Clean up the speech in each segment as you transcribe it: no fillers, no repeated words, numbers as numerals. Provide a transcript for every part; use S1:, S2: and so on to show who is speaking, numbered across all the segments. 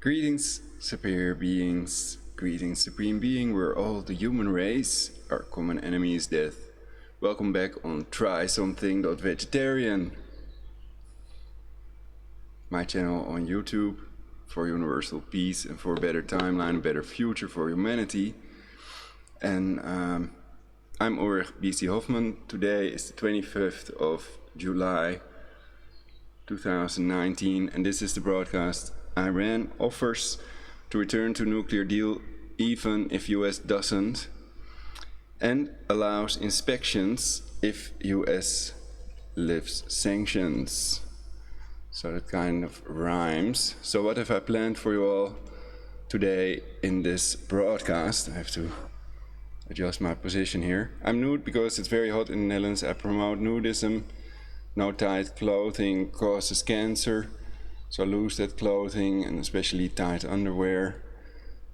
S1: Greetings, superior beings. Greetings, supreme being. We're all the human race. Our common enemy is death. Welcome back on Try Something.Vegetarian, my channel on YouTube for universal peace and for a better timeline, a better future for humanity. And I'm 𝙲𝙾𝙽𝚃𝚃. Today is the 25th of July 2019, and this is the broadcast. Iran offers to return to nuclear deal even if US doesn't, and allows inspections if US lifts sanctions. So that kind of rhymes. So what have I planned for you all today in this broadcast? I have to adjust my position here. I'm nude because it's very hot in the Netherlands. I promote nudism. No tight clothing causes cancer. So lose that clothing, and especially tight underwear.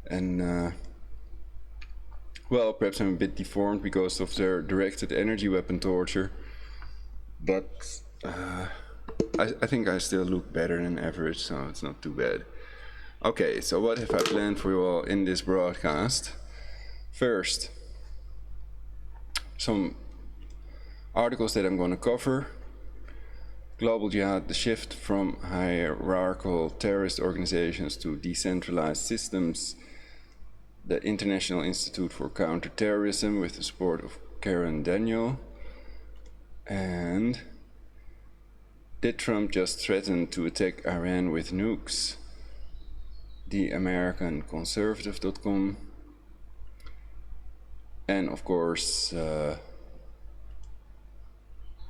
S1: And well, perhaps I'm a bit deformed because of their directed energy weapon torture, but I think I still look better than average, so it's not too bad. Okay, so what have I planned for you all in this broadcast? First, some articles that I'm going to cover. Global Jihad, the shift from hierarchical terrorist organizations to decentralized systems. The International Institute for Counterterrorism with the support of Karen Daniel. And did Trump just threaten to attack Iran with nukes? The American Conservative.com. And of course,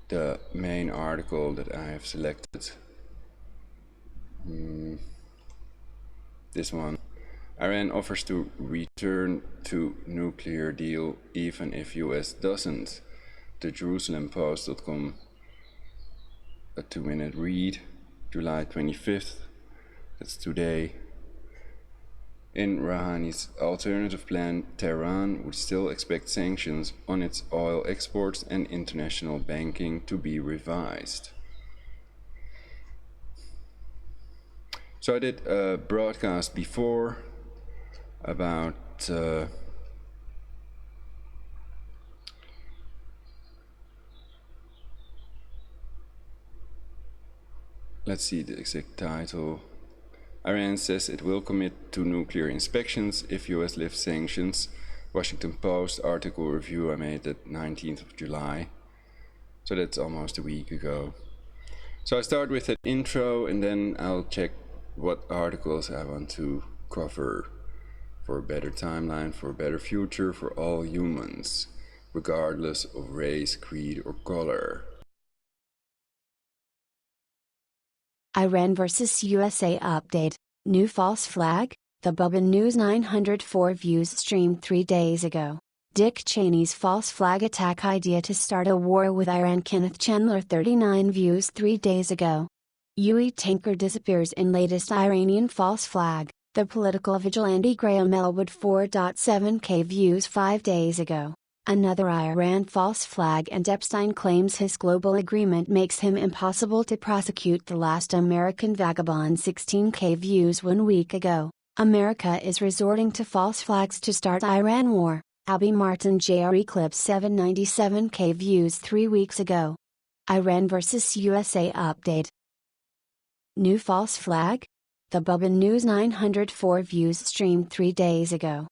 S1: the main article that I have selected, this one. Iran offers to return to nuclear deal even if US doesn't. The JerusalemPost.com, a 2-minute read, July 25th, that's today. In Rouhani's alternative plan, Tehran would still expect sanctions on its oil exports and international banking to be revised. So I did a broadcast before about let's see the exact title. Iran says it will commit to nuclear inspections if US lifts sanctions. Washington Post article review I made that 19th of July. So that's almost a week ago. So I start with an intro and then I'll check what articles I want to cover for a better timeline, for a better future for all humans, regardless of race, creed or color.
S2: Iran vs. USA update. New false flag? The 𝙲𝙾𝙽𝚃𝚃 News 904 views streamed 3 days ago. Dick Cheney's false flag attack idea to start a war with Iran. Kenneth Chandler 39 views 3 days ago. UE tanker disappears in latest Iranian false flag. The political vigilante Graham Elwood 4.7k views 5 days ago. Another Iran false flag, and Epstein claims his global agreement makes him impossible to prosecute. The last American vagabond 16k views 1 week ago. America is resorting to false flags to start Iran war. Abby Martin Jr. eclipsed 797k views 3 weeks ago. Iran vs. USA update. New false flag? The 𝙲𝙾𝙽𝚃𝚃 News 904 views streamed 3 days ago.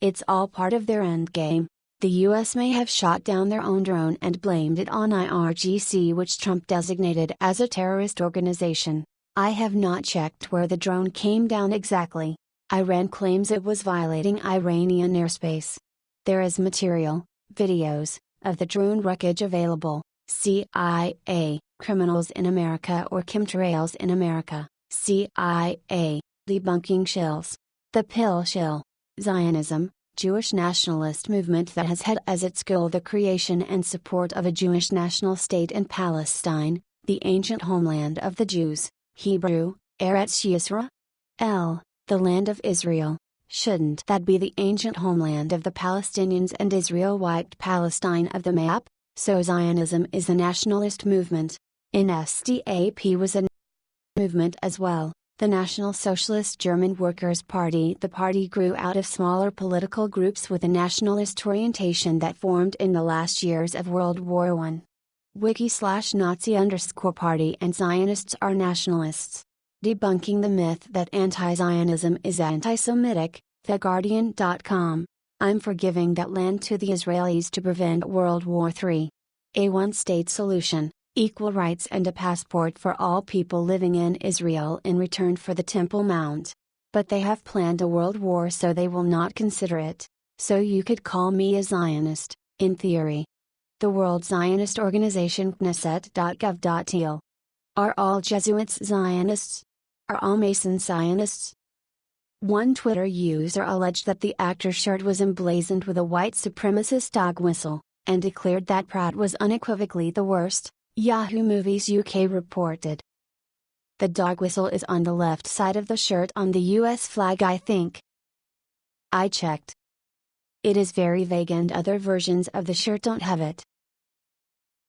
S2: It's all part of their endgame. The US may have shot down their own drone and blamed it on IRGC, which Trump designated as a terrorist organization. I have not checked where the drone came down exactly. Iran claims it was violating Iranian airspace. There is material, videos, of the drone wreckage available. CIA, Criminals in America or Chemtrails in America. CIA, debunking shills. The pill shill. Zionism, Jewish nationalist movement that has had as its goal the creation and support of a Jewish national state in Palestine, the ancient homeland of the Jews, Hebrew, Eretz Yisrael, the land of Israel. Shouldn't that be the ancient homeland of the Palestinians, and Israel wiped Palestine of the map? So Zionism is a nationalist movement. NSDAP was a movement as well. The National Socialist German Workers' Party. The party grew out of smaller political groups with a nationalist orientation that formed in the last years of World War I. Wiki/Nazi_party and Zionists are nationalists. Debunking the myth that anti-Zionism is anti-Semitic, TheGuardian.com. I'm for giving that land to the Israelis to prevent World War III. A one-state solution, equal rights and a passport for all people living in Israel in return for the Temple Mount. But they have planned a world war, so they will not consider it. So you could call me a Zionist, in theory. The World Zionist Organization Knesset.gov.il. Are all Jesuits Zionists? Are all Masons Zionists? One Twitter user alleged that the actor's shirt was emblazoned with a white supremacist dog whistle, and declared that Pratt was unequivocally the worst, Yahoo Movies UK reported. The dog whistle is on the left side of the shirt on the US flag, I think. I checked. It is very vague and other versions of the shirt don't have it.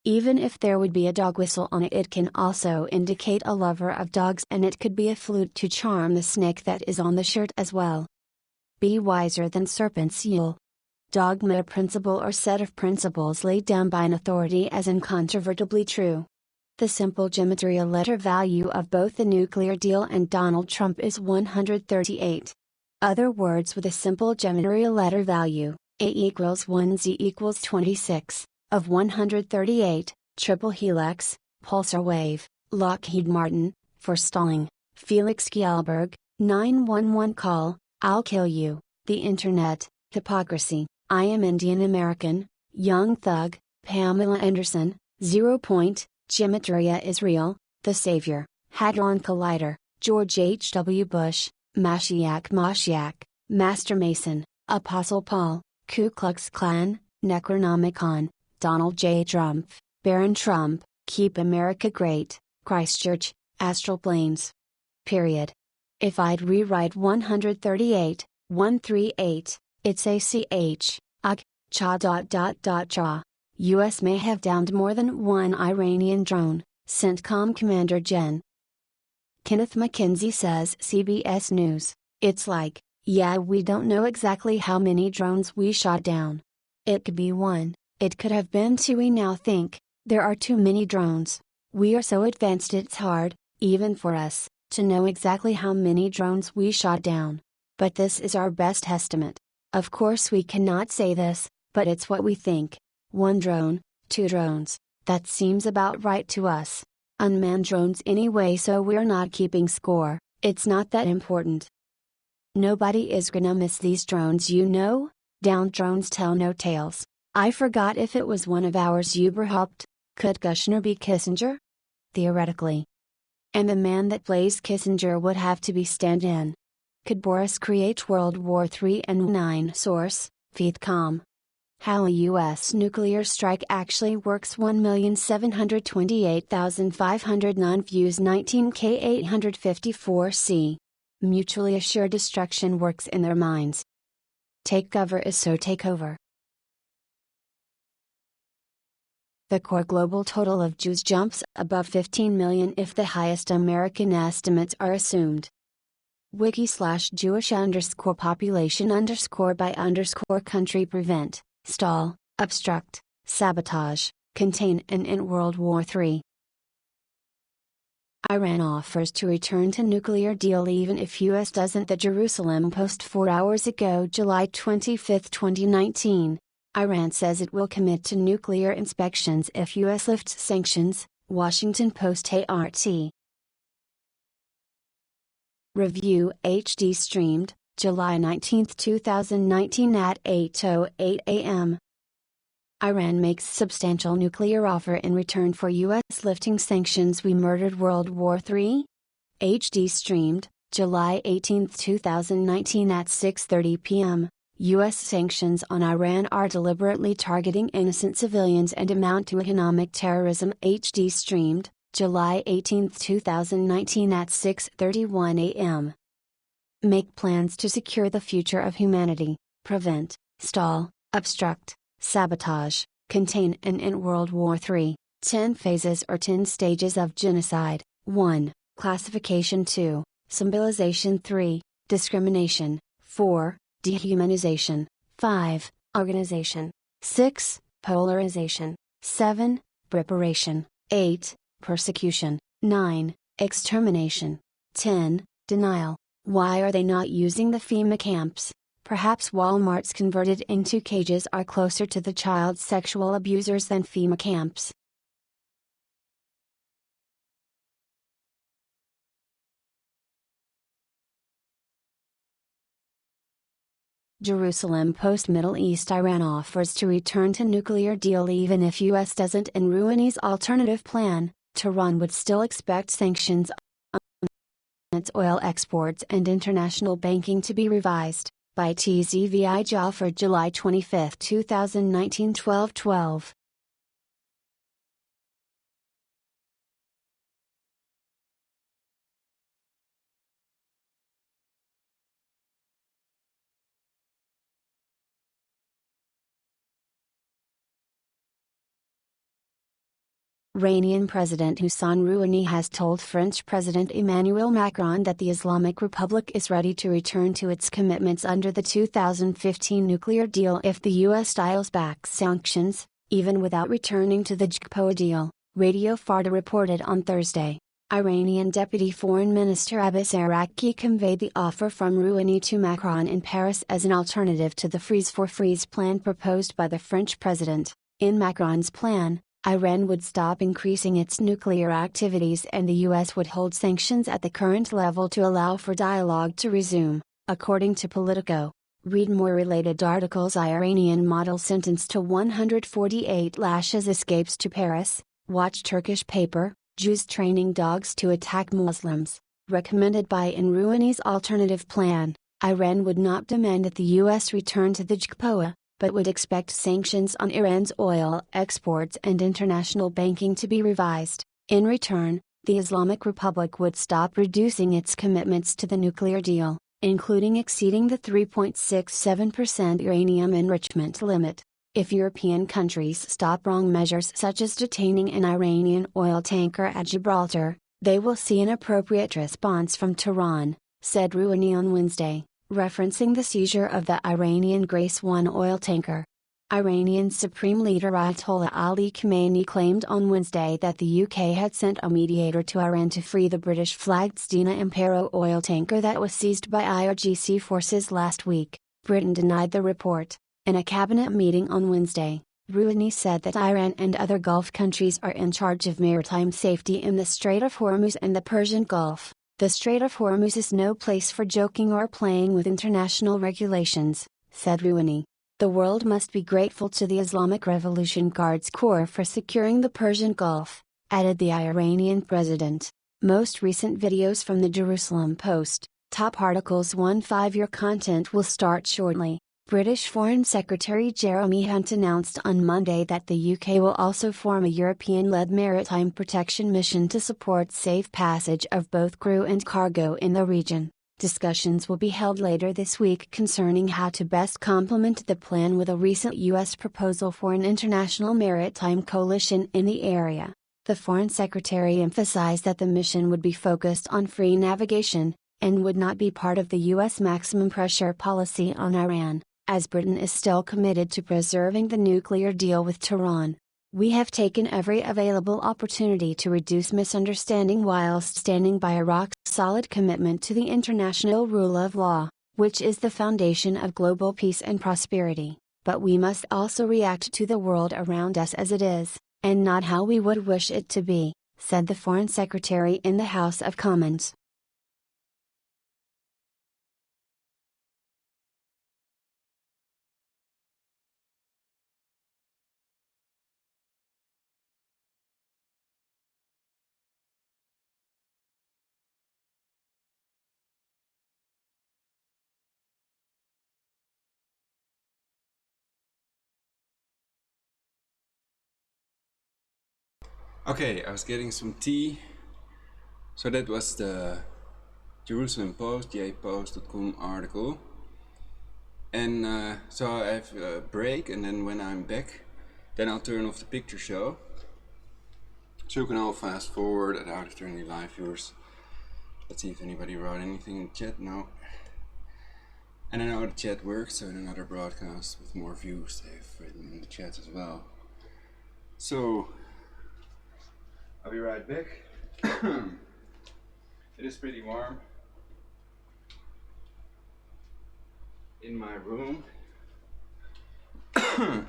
S2: Even if there would be a dog whistle on it, it can also indicate a lover of dogs, and it could be a flute to charm the snake that is on the shirt as well. Be wiser than serpents, you'll. Dogma, a principle or set of principles laid down by an authority as incontrovertibly true. The simple gematria letter value of both the nuclear deal and Donald Trump is 138. Other words with a simple gematria letter value, A equals 1, Z equals 26, of 138, triple helix, pulsar wave, Lockheed Martin, forestalling, Felix Kjellberg, 911 call, I'll kill you, the Internet, hypocrisy, I am Indian American, Young Thug, Pamela Anderson, 0. Gematria Israel, The Savior, Hadron Collider, George H.W. Bush, Mashiach, Master Mason, Apostle Paul, Ku Klux Klan, Necronomicon, Donald J. Trump, Baron Trump, Keep America Great, Christchurch, Astral Planes. Period. If I'd rewrite 138, 138, it's ACH, cha. US may have downed more than one Iranian drone, CENTCOM Commander Gen. Kenneth McKenzie says CBS News, it's like, yeah, we don't know exactly how many drones we shot down. It could be one, it could have been two. We now think, there are too many drones. We are so advanced it's hard, even for us, to know exactly how many drones we shot down. But this is our best estimate. Of course we cannot say this, but it's what we think. 1 drone, 2 drones, that seems about right to us. Unmanned drones anyway, so we're not keeping score, it's not that important. Nobody is gonna miss these drones, you know? Downed drones tell no tales. I forgot if it was one of ours Überhaupt. Could Kushner be Kissinger? Theoretically. And the man that plays Kissinger would have to be stand-in. Could Boris create World War III and 9 source, Vietcom? How a U.S. nuclear strike actually works. 1,728,509 views. 19K854C. Mutually assured destruction works in their minds. Takeover is so takeover. The core global total of Jews jumps above 15 million if the highest American estimates are assumed. Wiki/Jewish_population_by_country prevent, stall, obstruct, sabotage, contain and end World War III. Iran offers to return to nuclear deal even if US doesn't. The Jerusalem Post 4 hours ago, July 25, 2019. Iran says it will commit to nuclear inspections if US lifts sanctions, Washington Post ART. Review HD streamed, July 19, 2019 at 8:08 a.m. Iran makes substantial nuclear offer in return for US lifting sanctions. We murdered World War III? HD streamed, July 18, 2019 at 6:30 p.m. US sanctions on Iran are deliberately targeting innocent civilians and amount to economic terrorism. HD streamed, July 18, 2019 at 6:31 a.m. Make plans to secure the future of humanity, prevent, stall, obstruct, sabotage, contain and end World War III. 10 phases or 10 stages of genocide. 1. Classification. 2. Symbolization 3. Discrimination. 4. Dehumanization. 5. Organization. 6. Polarization. 7. Preparation. 8. Persecution. 9. Extermination. 10. Denial. Why are they not using the FEMA camps? Perhaps Walmarts converted into cages are closer to the child sexual abusers than FEMA camps. Jerusalem Post Middle East Iran offers to return to nuclear deal even if US doesn't, and Rouhani's alternative plan. Tehran would still expect sanctions on its oil exports and international banking to be revised, by 𝙲𝙾𝙽𝚃𝚂 July 25, 2019 12:12. Iranian President Hassan Rouhani has told French President Emmanuel Macron that the Islamic Republic is ready to return to its commitments under the 2015 nuclear deal if the US dials back sanctions, even without returning to the 𝙲𝙾𝙽𝚃 deal, Radio Farda reported on Thursday. Iranian Deputy Foreign Minister Abbas Araqchi conveyed the offer from Rouhani to Macron in Paris as an alternative to the freeze-for-freeze plan proposed by the French president. In Macron's plan, Iran would stop increasing its nuclear activities and the US would hold sanctions at the current level to allow for dialogue to resume, according to Politico. Read more related articles. Iranian model sentenced to 148 lashes escapes to Paris. Watch Turkish paper, Jews training dogs to attack Muslims. Recommended by in Rouhani's alternative plan, Iran would not demand that the US return to the 𝙲𝙾𝙽𝚃, but would expect sanctions on Iran's oil exports and international banking to be revised. In return, the Islamic Republic would stop reducing its commitments to the nuclear deal, including exceeding the 3.67% uranium enrichment limit. If European countries stop wrong measures such as detaining an Iranian oil tanker at Gibraltar, they will see an appropriate response from Tehran, said Rouhani on Wednesday, referencing the seizure of the Iranian Grace 1 oil tanker. Iranian Supreme Leader Ayatollah Ali Khamenei claimed on Wednesday that the UK had sent a mediator to Iran to free the British-flagged Stena Impero oil tanker that was seized by IRGC forces last week. Britain denied the report. In a cabinet meeting on Wednesday, Rouhani said that Iran and other Gulf countries are in charge of maritime safety in the Strait of Hormuz and the Persian Gulf. The Strait of Hormuz is no place for joking or playing with international regulations, said Rouhani. The world must be grateful to the Islamic Revolution Guards Corps for securing the Persian Gulf, added the Iranian president. Most recent videos from the Jerusalem Post, top articles 1 5-year content will start shortly. British Foreign Secretary Jeremy Hunt announced on Monday that the UK will also form a European-led maritime protection mission to support safe passage of both crew and cargo in the region. Discussions will be held later this week concerning how to best complement the plan with a recent US proposal for an international maritime coalition in the area. The Foreign Secretary emphasized that the mission would be focused on free navigation, and would not be part of the US maximum pressure policy on Iran, as Britain is still committed to preserving the nuclear deal with Tehran. We have taken every available opportunity to reduce misunderstanding whilst standing by a rock-solid commitment to the international rule of law, which is the foundation of global peace and prosperity, but we must also react to the world around us as it is, and not how we would wish it to be, said the Foreign Secretary in the House of Commons.
S1: Okay, I was getting some tea. So that was the Jerusalem Post, jpost.com article. And so I have a break, and then when I'm back, then I'll turn off the picture show. So you can all fast forward. I doubt if there are any live viewers. Let's see if anybody wrote anything in the chat. No. And I know the chat works, so in another broadcast with more views, they've written in the chat as well. So, I'll be right back. It is pretty warm in my room.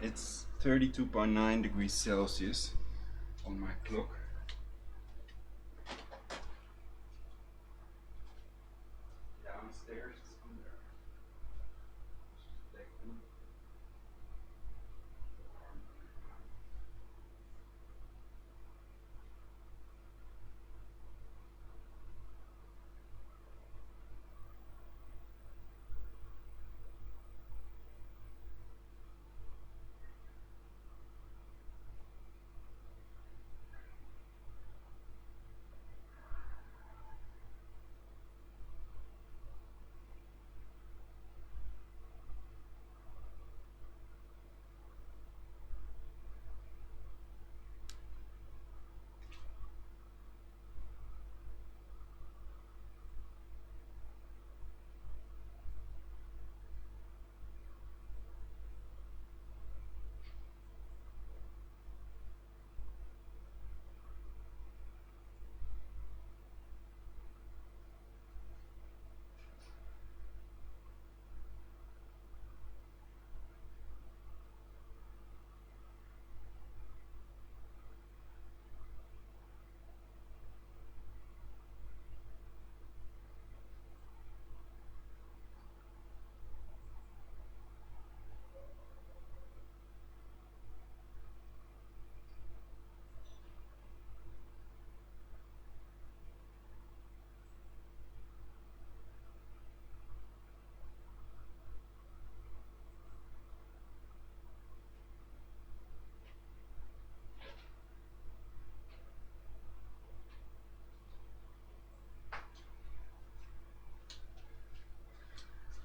S1: It's 32.9 degrees Celsius on my clock. Downstairs it's under.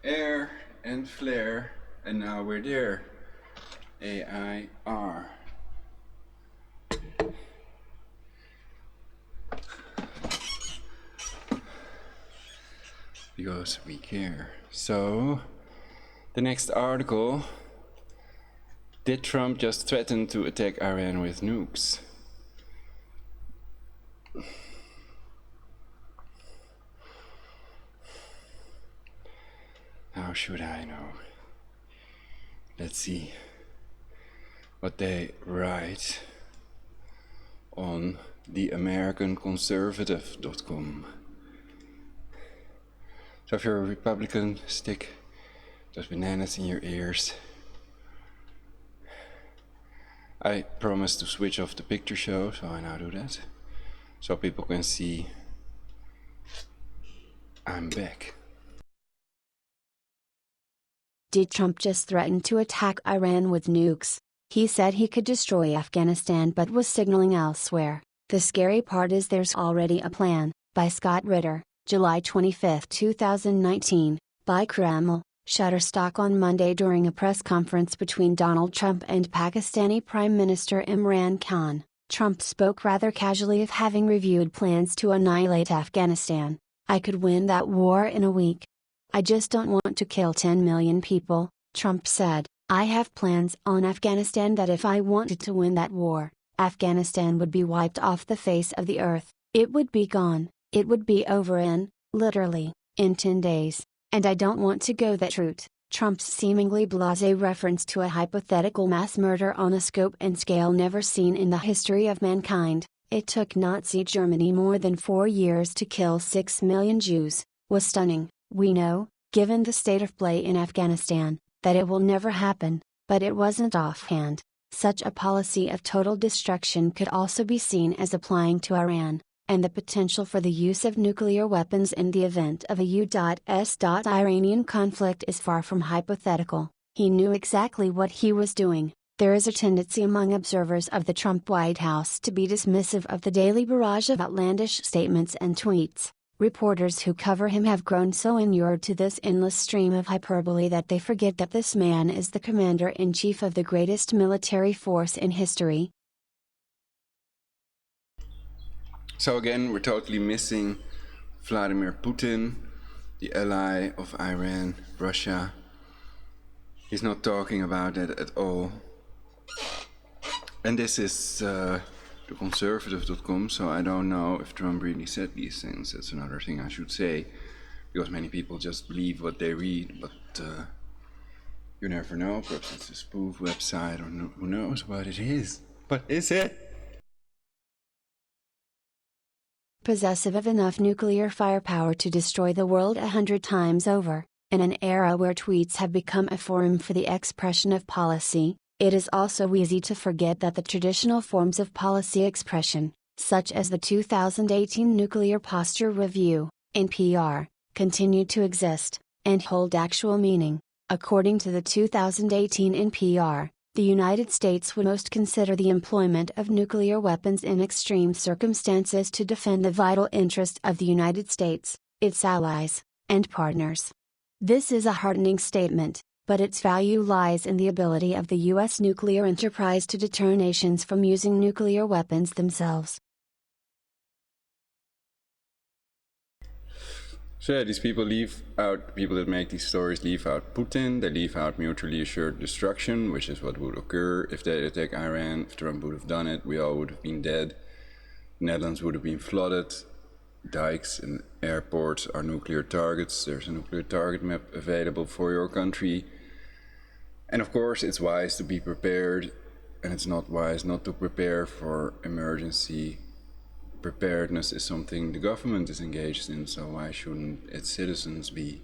S1: Air and flare, and now we're there. AIR. Because we care. So, the next article. Did Trump just threaten to attack Iran with nukes? How should I know? Let's see what they write on theamericanconservative.com. So if you're a Republican, stick those bananas in your ears. I promised to switch off the picture show, so I now do that. So people can see I'm back.
S2: Did Trump just threaten to attack Iran with nukes? He said he could destroy Afghanistan but was signaling elsewhere. The scary part is there's already a plan, by Scott Ritter, July 25, 2019, by Kreml, Shutterstock on Monday during a press conference between Donald Trump and Pakistani Prime Minister Imran Khan. Trump spoke rather casually of having reviewed plans to annihilate Afghanistan. I could win that war in a week. I just don't want to kill 10 million people, Trump said. I have plans on Afghanistan that if I wanted to win that war, Afghanistan would be wiped off the face of the earth. It would be gone. It would be over literally, in 10 days. And I don't want to go that route. Trump's seemingly blasé reference to a hypothetical mass murder on a scope and scale never seen in the history of mankind. It took Nazi Germany more than 4 years to kill 6 million Jews, was stunning. We know, given the state of play in Afghanistan, that it will never happen, but it wasn't offhand. Such a policy of total destruction could also be seen as applying to Iran, and the potential for the use of nuclear weapons in the event of a U.S.-Iranian conflict is far from hypothetical. He knew exactly what he was doing. There is a tendency among observers of the Trump White House to be dismissive of the daily barrage of outlandish statements and tweets. Reporters who cover him have grown so inured to this endless stream of hyperbole that they forget that this man is the commander-in-chief of the greatest military force in history.
S1: So again, we're totally missing Vladimir Putin, the ally of Iran, Russia. He's not talking about that at all. And this is the conservative.com, so I don't know if Trump really said these things. That's another thing I should say, because many people just believe what they read, but you never know. Perhaps it's a spoof website, or who knows what it is. What is it?
S2: Possessive of enough nuclear firepower to destroy the world 100 times over, in an era where tweets have become a forum for the expression of policy, it is also easy to forget that the traditional forms of policy expression, such as the 2018 Nuclear Posture Review, NPR, continue to exist, and hold actual meaning. According to the 2018 NPR, the United States would most consider the employment of nuclear weapons in extreme circumstances to defend the vital interest of the United States, its allies, and partners. This is a heartening statement, but its value lies in the ability of the U.S. nuclear enterprise to deter nations from using nuclear weapons themselves.
S1: So yeah, these people people that make these stories leave out Putin, they leave out mutually assured destruction, which is what would occur if they attack Iran. If Trump would have done it, we all would have been dead. The Netherlands would have been flooded. Dikes and airports are nuclear targets. There's a nuclear target map available for your country. And of course, it's wise to be prepared, and it's not wise not to prepare for emergency. Preparedness is something the government is engaged in, so why shouldn't its citizens be?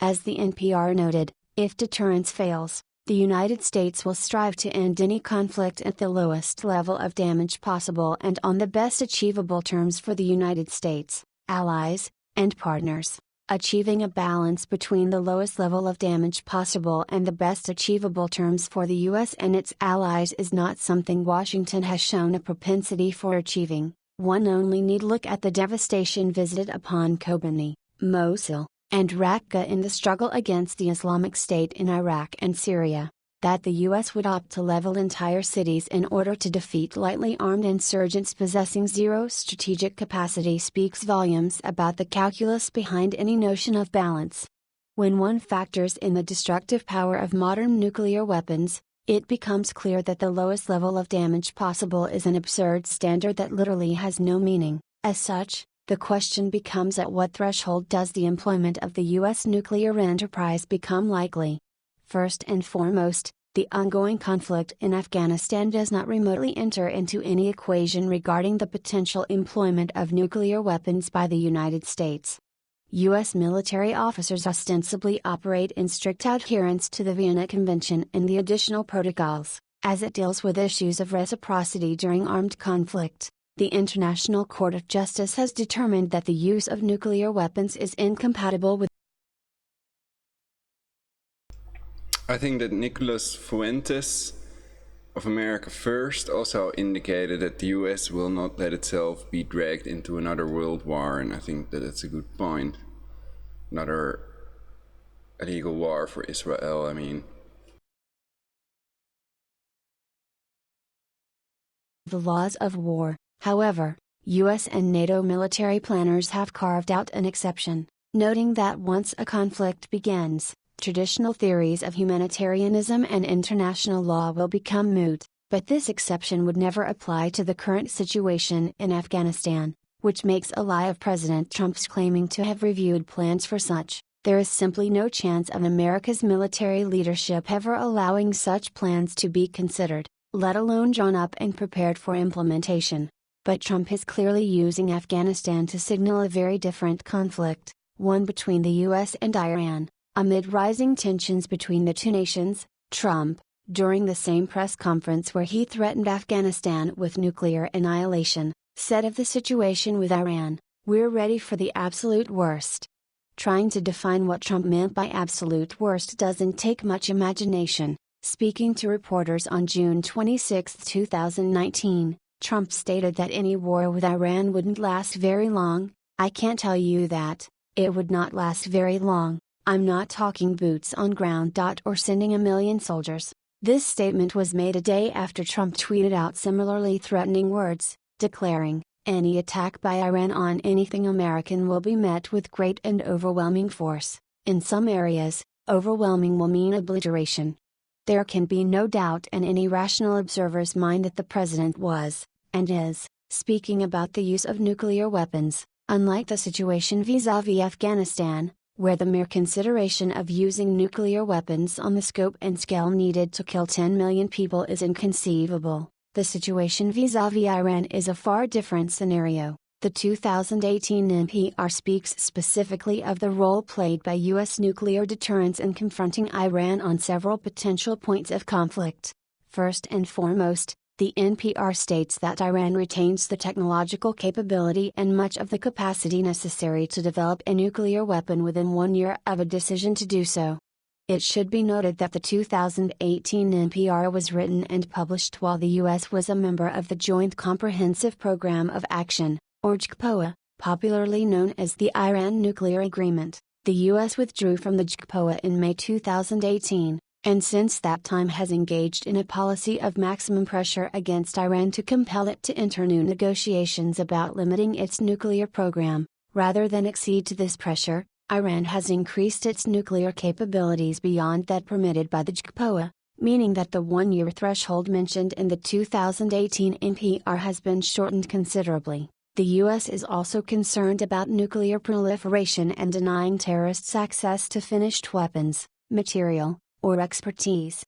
S2: As the NPR noted, if deterrence fails, the United States will strive to end any conflict at the lowest level of damage possible and on the best achievable terms for the United States, allies, and partners. Achieving a balance between the lowest level of damage possible and the best achievable terms for the U.S. and its allies is not something Washington has shown a propensity for achieving. One only need look at the devastation visited upon Kobani, Mosul, and Raqqa in the struggle against the Islamic State in Iraq and Syria. That the U.S. would opt to level entire cities in order to defeat lightly armed insurgents possessing zero strategic capacity speaks volumes about the calculus behind any notion of balance. When one factors in the destructive power of modern nuclear weapons, it becomes clear that the lowest level of damage possible is an absurd standard that literally has no meaning. As such, the question becomes at what threshold does the employment of the U.S. nuclear enterprise become likely? First and foremost, the ongoing conflict in Afghanistan does not remotely enter into any equation regarding the potential employment of nuclear weapons by the United States. U.S. military officers ostensibly operate in strict adherence to the Vienna Convention and the additional protocols, as it deals with issues of reciprocity during armed conflict. The International Court of Justice has determined that the use of nuclear weapons is incompatible with.
S1: I think that Nicolas Fuentes of America First also indicated that the US will not let itself be dragged into another world war, and I think that that's a good point. Another illegal war for Israel, I mean.
S2: The laws of war, however, US and NATO military planners have carved out an exception, noting that once a conflict begins, traditional theories of humanitarianism and international law will become moot, but this exception would never apply to the current situation in Afghanistan, which makes a lie of President Trump's claiming to have reviewed plans for such. There is simply no chance of America's military leadership ever allowing such plans to be considered, let alone drawn up and prepared for implementation. But Trump is clearly using Afghanistan to signal a very different conflict, one between the US and Iran. Amid rising tensions between the two nations, Trump, during the same press conference where he threatened Afghanistan with nuclear annihilation, said of the situation with Iran, "We're ready for the absolute worst." Trying to define what Trump meant by absolute worst doesn't take much imagination. Speaking to reporters on June 26, 2019, Trump stated that any war with Iran wouldn't last very long. "I can't tell you that, it would not last very long. I'm not talking boots on ground. Or sending 1 million soldiers." This statement was made a day after Trump tweeted out similarly threatening words, declaring, Any attack by Iran on anything American will be met with great and overwhelming force. In some areas, overwhelming will mean obliteration. There can be no doubt in any rational observer's mind that the President was, and is, speaking about the use of nuclear weapons, unlike the situation vis-à-vis Afghanistan, where the mere consideration of using nuclear weapons on the scope and scale needed to kill 10 million people is inconceivable. The situation vis-à-vis Iran is a far different scenario. The 2018 NPR speaks specifically of the role played by U.S. nuclear deterrence in confronting Iran on several potential points of conflict. First and foremost, the NPR states that Iran retains the technological capability and much of the capacity necessary to develop a nuclear weapon within 1 year of a decision to do so. It should be noted that the 2018 NPR was written and published while the U.S. was a member of the Joint Comprehensive Program of Action, or JCPOA, popularly known as the Iran Nuclear Agreement. The U.S. withdrew from the JCPOA in May 2018, and since that time has engaged in a policy of maximum pressure against Iran to compel it to enter new negotiations about limiting its nuclear program. Rather than accede to this pressure, Iran has increased its nuclear capabilities beyond that permitted by the JCPOA, meaning that the 1 year threshold mentioned in the 2018 NPR has been shortened considerably. The U.S. is also concerned about nuclear proliferation and denying terrorists access to finished weapons, material, or expertise.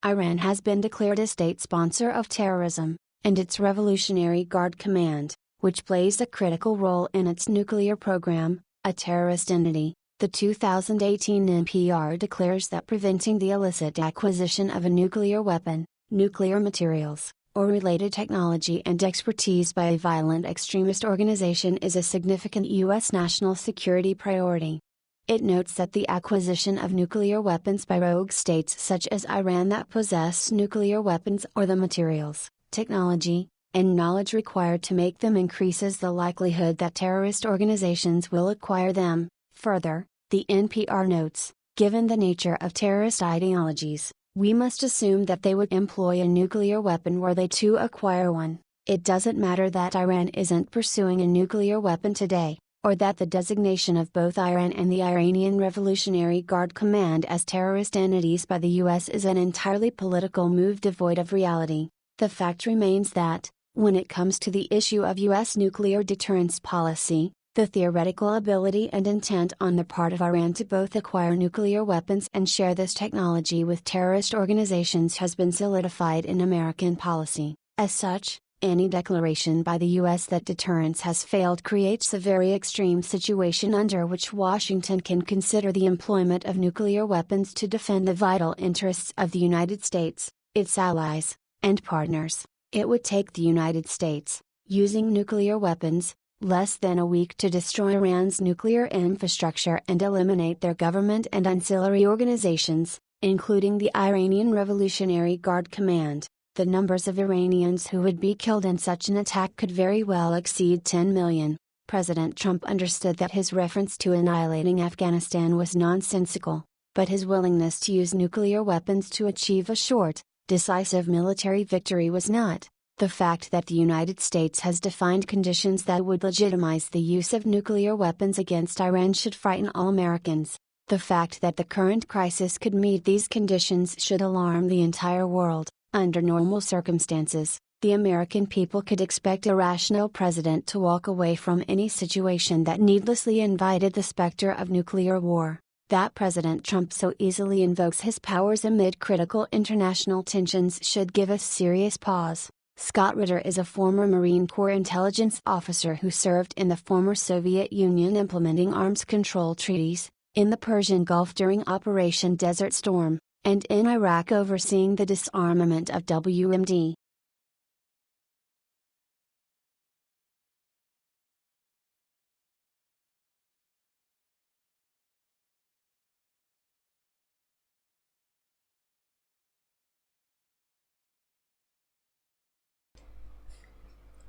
S2: Iran has been declared a state sponsor of terrorism, and its Revolutionary Guard Command, which plays a critical role in its nuclear program, a terrorist entity. The 2018 NPR declares that preventing the illicit acquisition of a nuclear weapon, nuclear materials, or related technology and expertise by a violent extremist organization is a significant U.S. national security priority. It notes that the acquisition of nuclear weapons by rogue states such as Iran that possess nuclear weapons or the materials, technology, and knowledge required to make them increases the likelihood that terrorist organizations will acquire them. Further, the NPR notes, given the nature of terrorist ideologies, we must assume that they would employ a nuclear weapon were they to acquire one. It doesn't matter that Iran isn't pursuing a nuclear weapon today, or that the designation of both Iran and the Iranian Revolutionary Guard Command as terrorist entities by the U.S. is an entirely political move devoid of reality. The fact remains that, when it comes to the issue of U.S. nuclear deterrence policy, the theoretical ability and intent on the part of Iran to both acquire nuclear weapons and share this technology with terrorist organizations has been solidified in American policy. As such, any declaration by the U.S. that deterrence has failed creates a very extreme situation under which Washington can consider the employment of nuclear weapons to defend the vital interests of the United States, its allies, and partners. It would take the United States, using nuclear weapons, less than a week to destroy Iran's nuclear infrastructure and eliminate their government and ancillary organizations, including the Iranian Revolutionary Guard Command. The numbers of Iranians who would be killed in such an attack could very well exceed 10 million. President Trump understood that his reference to annihilating Afghanistan was nonsensical, but his willingness to use nuclear weapons to achieve a short, decisive military victory was not. The fact that the United States has defined conditions that would legitimize the use of nuclear weapons against Iran should frighten all Americans. The fact that the current crisis could meet these conditions should alarm the entire world. Under normal circumstances, the American people could expect a rational president to walk away from any situation that needlessly invited the specter of nuclear war. That President Trump so easily invokes his powers amid critical international tensions should give us serious pause. Scott Ritter is a former Marine Corps intelligence officer who served in the former Soviet Union implementing arms control treaties, in the Persian Gulf during Operation Desert Storm, and in Iraq overseeing the disarmament of WMD.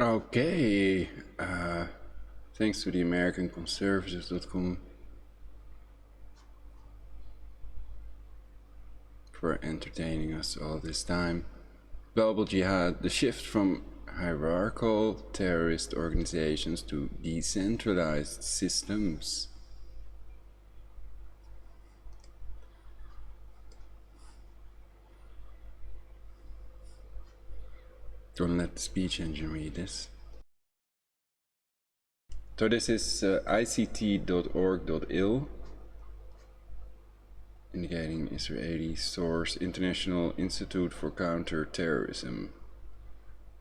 S1: Okay, thanks to the American Conservatives.com for entertaining us all this time. Global Jihad, the shift from hierarchical terrorist organizations to decentralized systems. Don't let the speech engine read this. So this is ict.org.il, indicating Israeli source International Institute for Counter-Terrorism,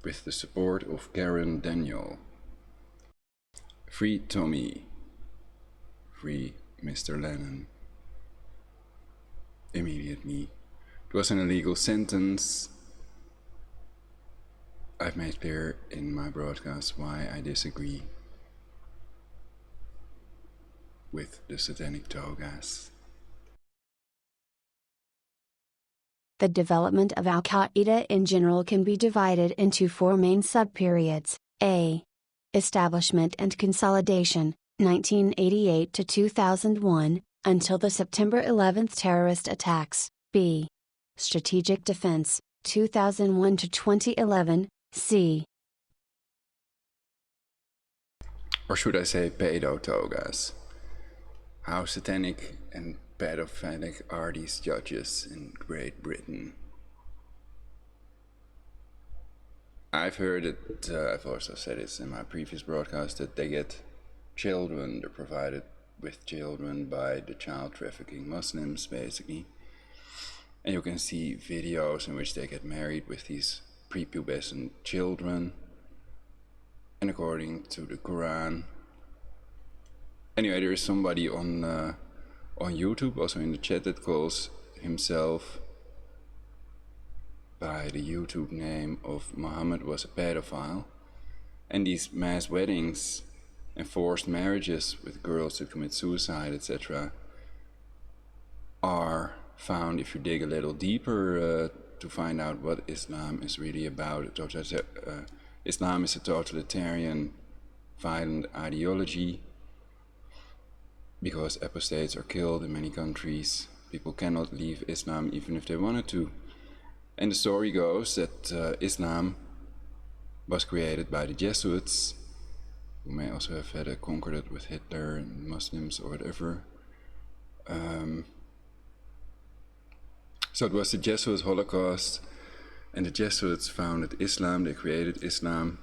S1: with the support of Karen Daniel. Free Tommy. Free Mr. Lennon. Immediately. It was an illegal sentence. I've made clear in my broadcast why I disagree with the satanic togas.
S2: The development of Al-Qaeda in general can be divided into four main subperiods. A. Establishment and consolidation, 1988 to 2001, until the September 11th terrorist attacks. B. Strategic defense, 2001 to 2011. C.
S1: Or should I say pedo-togas? How satanic and pedophilic are these judges in Great Britain? I've heard it, I've also said this in my previous broadcast, that they get children, they're provided with children by the child trafficking Muslims, basically. And you can see videos in which they get married with these prepubescent children, and according to the Quran. Anyway, there is somebody on YouTube, also in the chat, that calls himself by the YouTube name of Muhammad was a pedophile. And these mass weddings and forced marriages with girls to commit suicide, etc., are found if you dig a little deeper to find out what Islam is really about. Islam is a totalitarian, violent ideology, because apostates are killed in many countries. People cannot leave Islam even if they wanted to. And the story goes that Islam was created by the Jesuits, who may also have had conquered it with Hitler and Muslims or whatever. So it was the Jesuits' Holocaust, and the Jesuits founded Islam. They created Islam,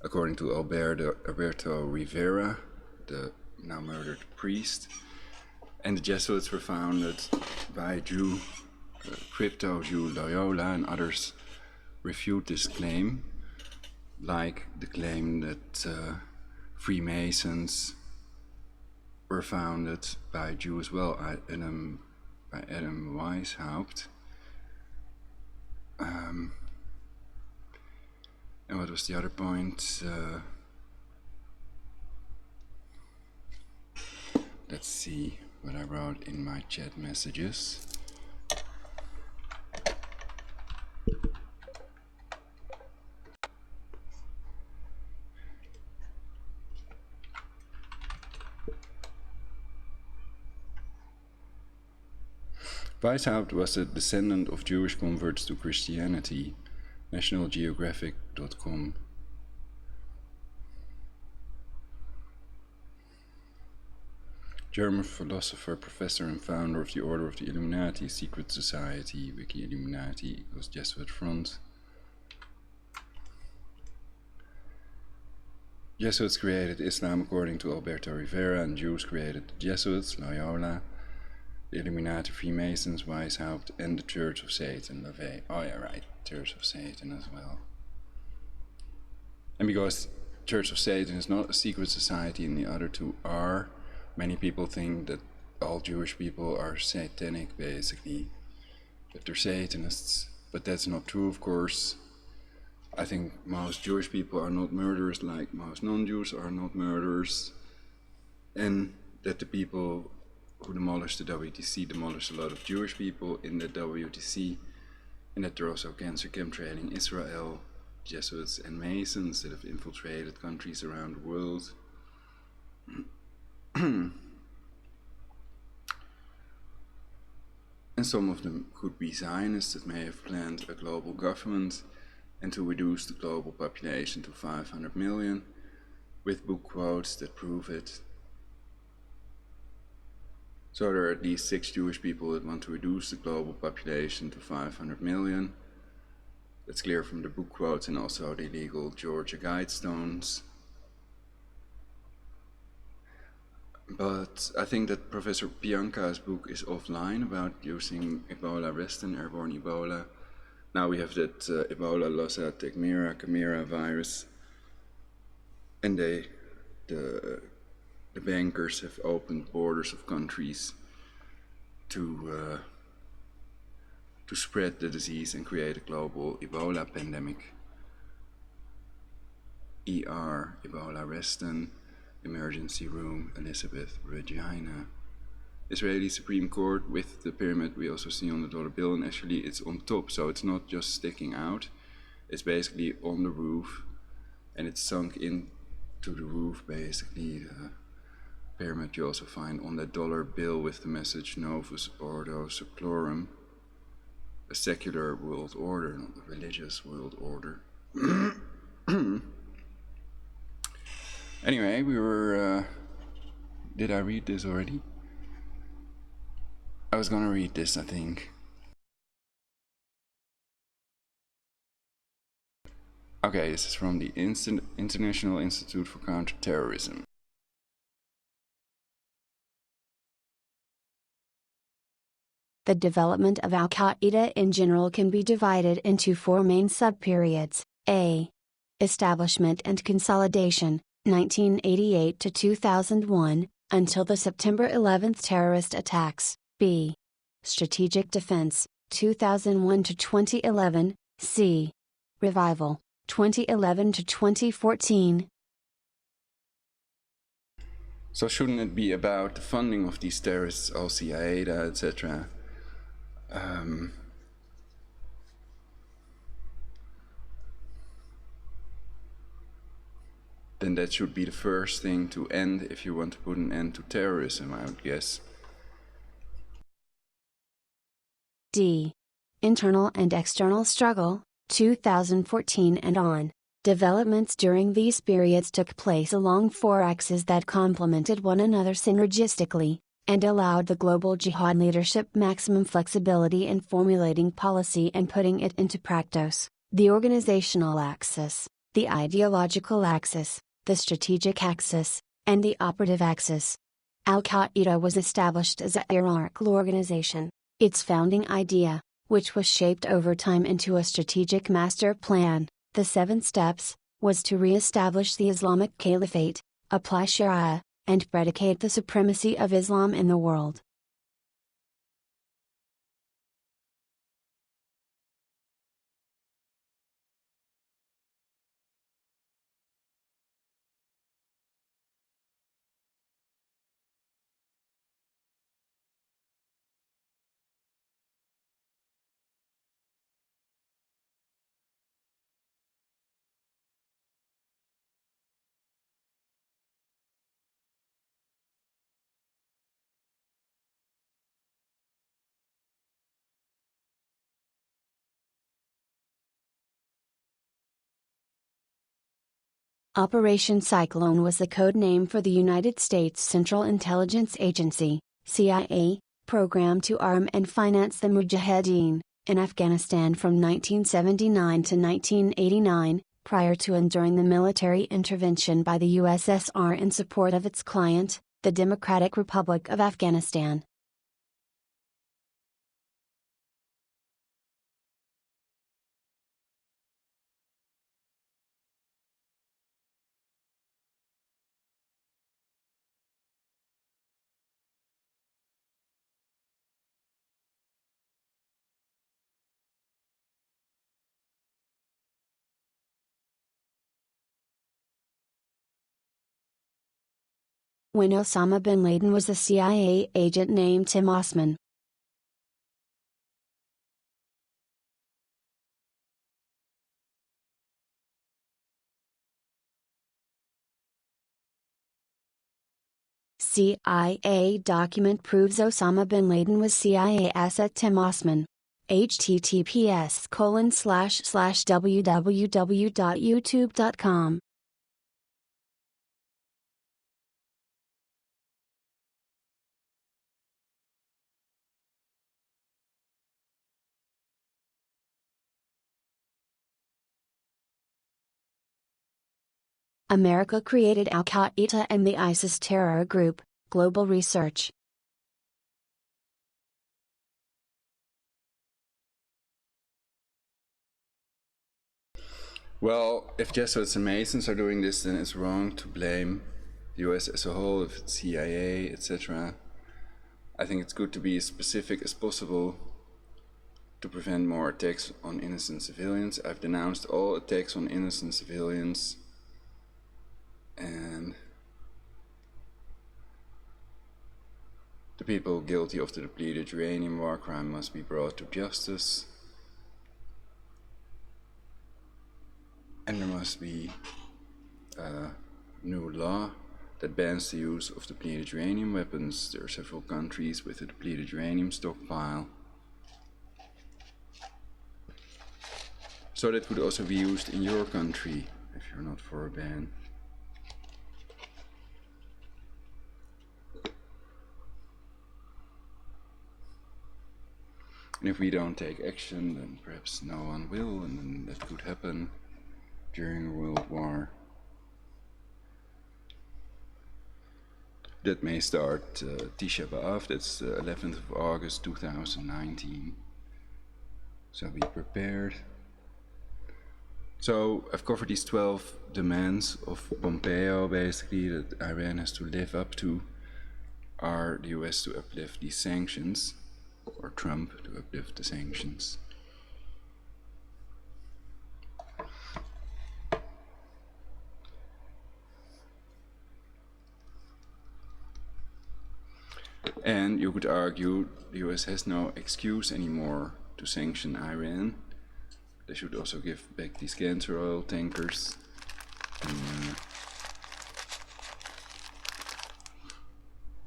S1: according to Alberto Rivera, the now murdered priest. And the Jesuits were founded by crypto Jew Loyola, and others refute this claim, like the claim that Freemasons were founded by Jews as well, by 𝙲𝙾𝙽𝚃. And what was the other point? Let's see what I wrote in my chat messages. Weishaupt was a descendant of Jewish converts to Christianity. NationalGeographic.com. German philosopher, professor and founder of the Order of the Illuminati, secret society, Wiki Illuminati equals Jesuit Front. Jesuits created Islam according to Alberto Rivera, and Jews created the Jesuits, Loyola, the Illuminati, Freemasons, Weishaupt, and the Church of Satan, LaVey. Oh yeah, right, Church of Satan as well. And because Church of Satan is not a secret society and the other two are, many people think that all Jewish people are satanic, basically, that they're Satanists. But that's not true, of course. I think most Jewish people are not murderers, like most non-Jews are not murderers. And that the people who demolished the WTC demolished a lot of Jewish people in the WTC, and that they're also cancer chemtrailing Israel, Jesuits and Masons that have infiltrated countries around the world. And some of them could be Zionists that may have planned a global government, and to reduce the global population to 500 million, with book quotes that prove it. So there are at least 6 Jewish people that want to reduce the global population to 500 million. That's clear from the book quotes and also the illegal Georgia Guidestones. But I think that Professor Pianka's book is offline about using Ebola Western airborne Ebola. Now we have that Ebola Lassa Chimera virus, and the bankers have opened borders of countries to spread the disease and create a global Ebola pandemic. ER, Ebola Western, Emergency Room, Elizabeth, Regina. Israeli Supreme Court with the pyramid we also see on the dollar bill, and actually it's on top, so it's not just sticking out. It's basically on the roof, and it's sunk into the roof, basically. The pyramid you also find on the dollar bill with the message Novus Ordo Seclorum, a secular world order, not a religious world order. Anyway, we were, did I read this already? I was gonna read this, I think. Okay, this is from the International Institute for Counterterrorism.
S2: The development of Al-Qaeda in general can be divided into 4 main subperiods. A. Establishment and consolidation, 1988 to 2001, until the September 11th terrorist attacks. B. Strategic defense, 2001 to 2011. C. Revival, 2011 to 2014.
S1: So shouldn't it be about the funding of these terrorists, Al-Qaeda, etc.? Then that should be the first thing to end if you want to put an end to terrorism, I would guess.
S2: D. Internal and external struggle, 2014 and on. Developments during these periods took place along 4 axes that complemented one another synergistically, and allowed the global jihad leadership maximum flexibility in formulating policy and putting it into practice. The organizational axis, the ideological axis, the strategic axis, and the operative axis. Al-Qaeda was established as a hierarchical organization. Its founding idea, which was shaped over time into a strategic master plan, the 7 steps, was to re-establish the Islamic Caliphate, apply Sharia, and predicate the supremacy of Islam in the world. Operation Cyclone was the code name for the United States Central Intelligence Agency, CIA, program to arm and finance the Mujahideen in Afghanistan from 1979 to 1989, prior to and during the military intervention by the USSR in support of its client, the Democratic Republic of Afghanistan. When Osama bin Laden was a CIA agent named Tim Osman. CIA document proves Osama bin Laden was CIA asset Tim Osman. https://www.youtube.com. America created Al-Qaeda and the ISIS terror group. Global research.
S1: Well, if Jesuits and Masons are doing this, then it's wrong to blame the US as a whole, if it's CIA, etc. I think it's good to be as specific as possible to prevent more attacks on innocent civilians. I've denounced all attacks on innocent civilians, and the people guilty of the depleted uranium war crime must be brought to justice. And there must be a new law that bans the use of depleted uranium weapons. There are several countries with a depleted uranium stockpile. So that could also be used in your country, if you're not for a ban. And if we don't take action, then perhaps no one will, and then that could happen during a world war. That may start 𝚃𝙀𝚃𝚃, that's the 11th of August 2019. So be prepared. So I've covered these 12 demands of Pompeo, basically, that Iran has to live up to, are the US to uplift these sanctions, or Trump to uplift the sanctions. And you could argue the US has no excuse anymore to sanction Iran. They should also give back these cancer oil tankers. And,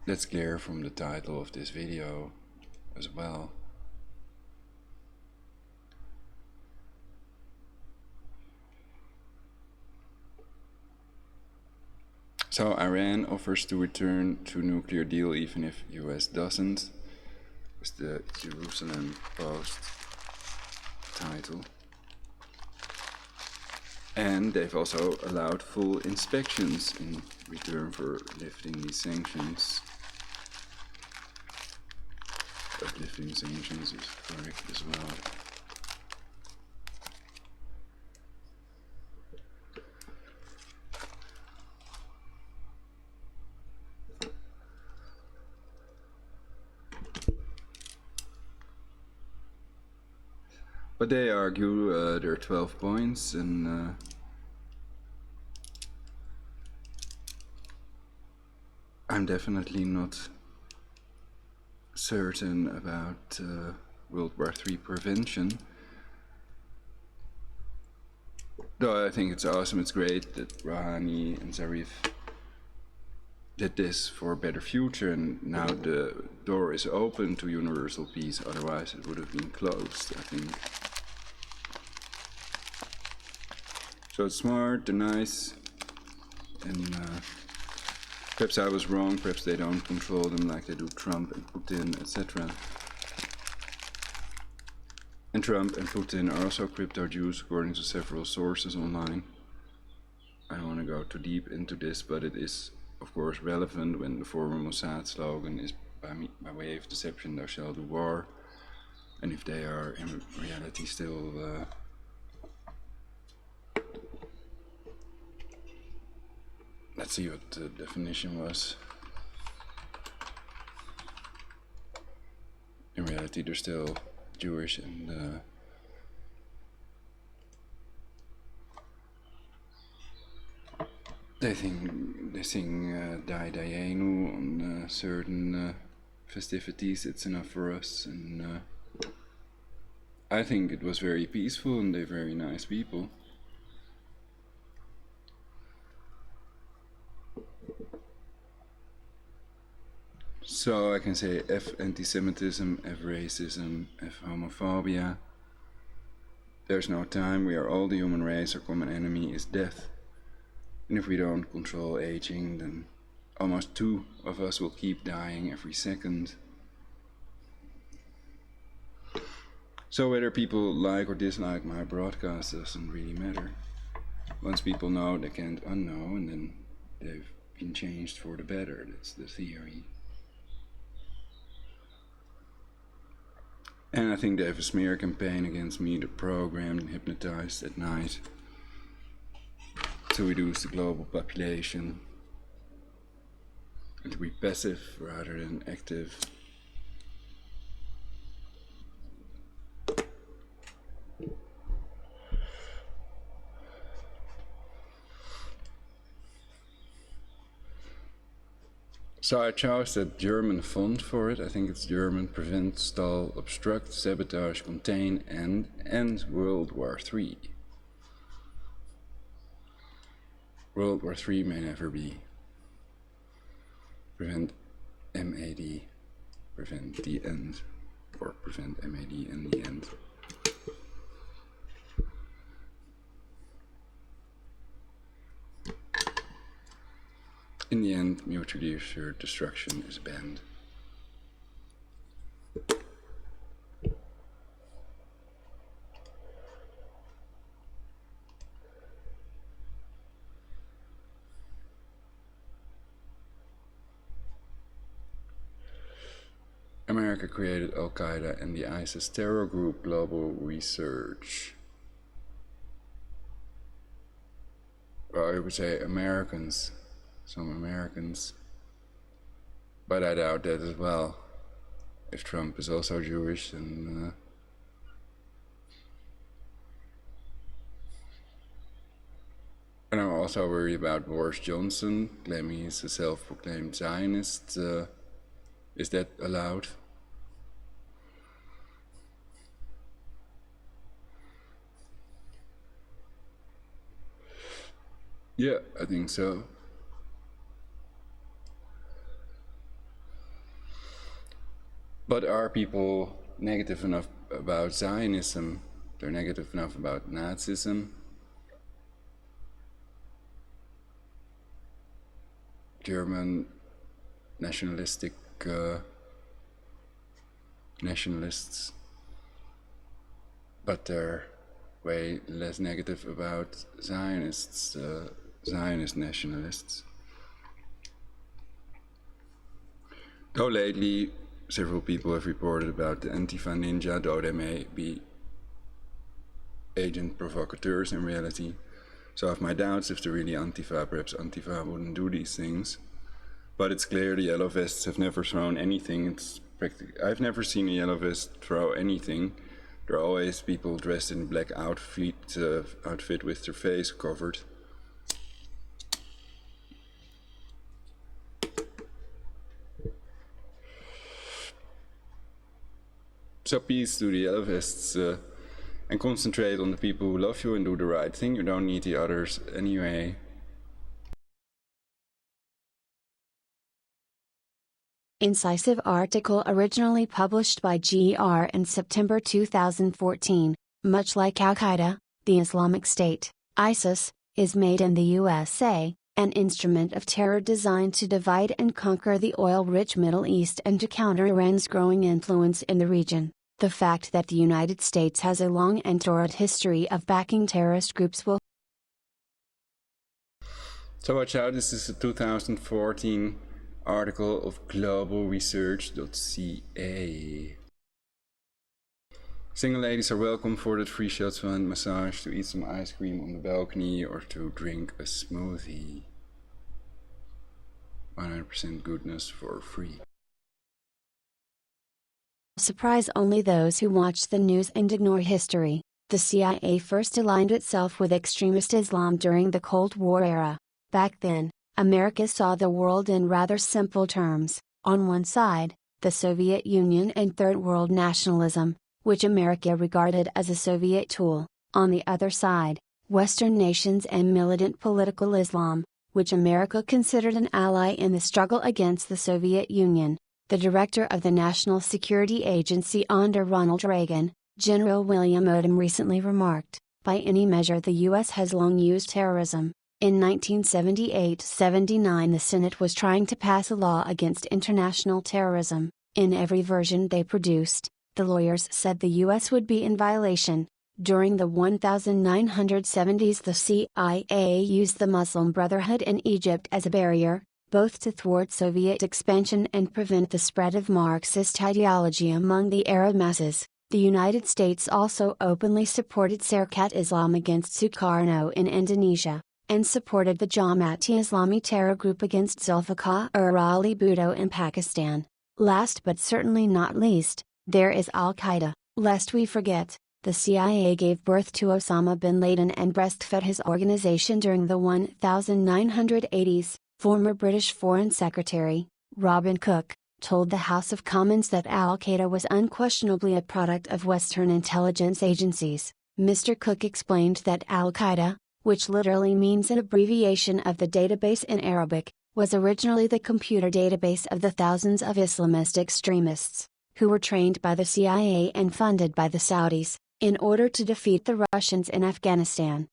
S1: that's clear from the title of this video as well. So Iran offers to return to nuclear deal even if US doesn't, is the Jerusalem Post title. And they've also allowed full inspections in return for lifting these sanctions. Uplifting sanctions is correct as well. But they argue there are 12 points, and I'm definitely not certain about World War III prevention. Though I think it's awesome, it's great that Rouhani and Zarif did this for a better future, and now the door is open to universal peace, otherwise it would have been closed, I think. So it's smart and nice, and perhaps I was wrong, perhaps they don't control them like they do Trump and Putin, etc. And Trump and Putin are also crypto Jews, according to several sources online. I don't want to go too deep into this, but it is, of course, relevant when the former Mossad slogan is, by way of deception thou shalt do war, and if they are in reality still let's see what the definition was. In reality, they're still Jewish, and they sing 𝙲𝙾𝙽𝚃𝚃 on certain festivities. It's enough for us, and I think it was very peaceful, and they're very nice people. So I can say F anti-Semitism, F racism, F homophobia. There's no time, we are all the human race, our common enemy is death. And if we don't control aging, then almost 2 of us will keep dying every second. So whether people like or dislike my broadcast doesn't really matter. Once people know, they can't unknow, and then they've been changed for the better. That's the theory. And I think they have a smear campaign against me, the programmed and hypnotized at night, to reduce the global population and to be passive rather than active. So I chose that German font for it. I think it's German: prevent, stall, obstruct, sabotage, contain, and end World War III. World War III may never be. Prevent MAD, prevent the end, or prevent MAD and the end. In the end, mutually assured destruction is banned. America created Al-Qaeda and the ISIS terror group Global Research. Well, I would say Americans. Some Americans, but I doubt that as well. If Trump is also Jewish, then and I'm also worried about Boris Johnson claiming he's a self-proclaimed Zionist. Is that allowed? Yeah, I think so. But are people negative enough about Zionism? They're negative enough about Nazism? German nationalistic nationalists, but they're way less negative about Zionists, Zionist nationalists. Though lately, several people have reported about the Antifa ninja, though they may be agent provocateurs in reality. So I have my doubts if they're really Antifa. Perhaps Antifa wouldn't do these things. But it's clear the yellow vests have never thrown anything. It's I've never seen a yellow vest throw anything. There are always people dressed in black outfit with their face covered. So peace to the yellow vests, and concentrate on the people who love you and do the right thing. You don't need the others anyway.
S2: Incisive article originally published by GR in September 2014. Much like Al-Qaeda, the Islamic State, ISIS, is made in the USA, an instrument of terror designed to divide and conquer the oil-rich Middle East and to counter Iran's growing influence in the region. The fact that the United States has a long and torrid history of backing terrorist groups will.
S1: So watch out, this is a 2014 article of globalresearch.ca. Single ladies are welcome for that free 𝙲𝙾𝙽 massage, to eat some ice cream on the balcony, or to drink a smoothie. 100% goodness for free.
S2: Surprise only those who watch the news and ignore history. The CIA first aligned itself with extremist Islam during the Cold War era. Back then, America saw the world in rather simple terms. On one side, the Soviet Union and Third World nationalism, which America regarded as a Soviet tool. On the other side, Western nations and militant political Islam, which America considered an ally in the struggle against the Soviet Union. The director of the National Security Agency under Ronald Reagan, General William Odom, recently remarked, "By any measure the U.S. has long used terrorism." In 1978-79 the Senate was trying to pass a law against international terrorism. In every version they produced, the lawyers said the U.S. would be in violation. During the 1970s the CIA used the Muslim Brotherhood in Egypt as a barrier, both to thwart Soviet expansion and prevent the spread of Marxist ideology among the Arab masses. The United States also openly supported Serkat Islam against Sukarno in Indonesia, and supported the Jamaat-e-Islami terror group against Zulfikar Ali Bhutto in Pakistan. Last but certainly not least, there is Al-Qaeda. Lest we forget, the CIA gave birth to Osama bin Laden and breastfed his organization during the 1980s. Former British Foreign Secretary, Robin Cook, told the House of Commons that Al-Qaeda was unquestionably a product of Western intelligence agencies. Mr. Cook explained that Al-Qaeda, which literally means an abbreviation of the database in Arabic, was originally the computer database of the thousands of Islamist extremists, who were trained by the CIA and funded by the Saudis, in order to defeat the Russians in Afghanistan.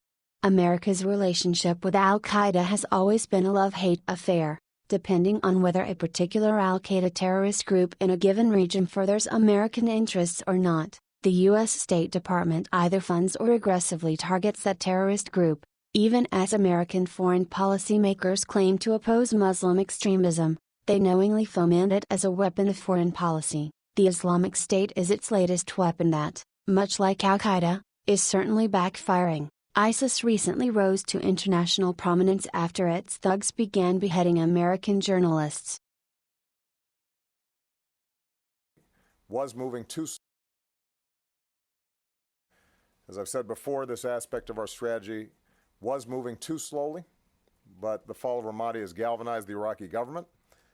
S2: America's relationship with Al-Qaeda has always been a love-hate affair, depending on whether a particular Al-Qaeda terrorist group in a given region furthers American interests or not. The U.S. State Department either funds or aggressively targets that terrorist group, even as American foreign policy makers claim to oppose Muslim extremism, they knowingly foment it as a weapon of foreign policy. The Islamic State is its latest weapon that, much like Al-Qaeda, is certainly backfiring. ISIS recently rose to international prominence after its thugs began beheading American journalists.
S3: Was moving too. As I've said before, this aspect of our strategy was moving too slowly, but the fall of Ramadi has galvanized the Iraqi government.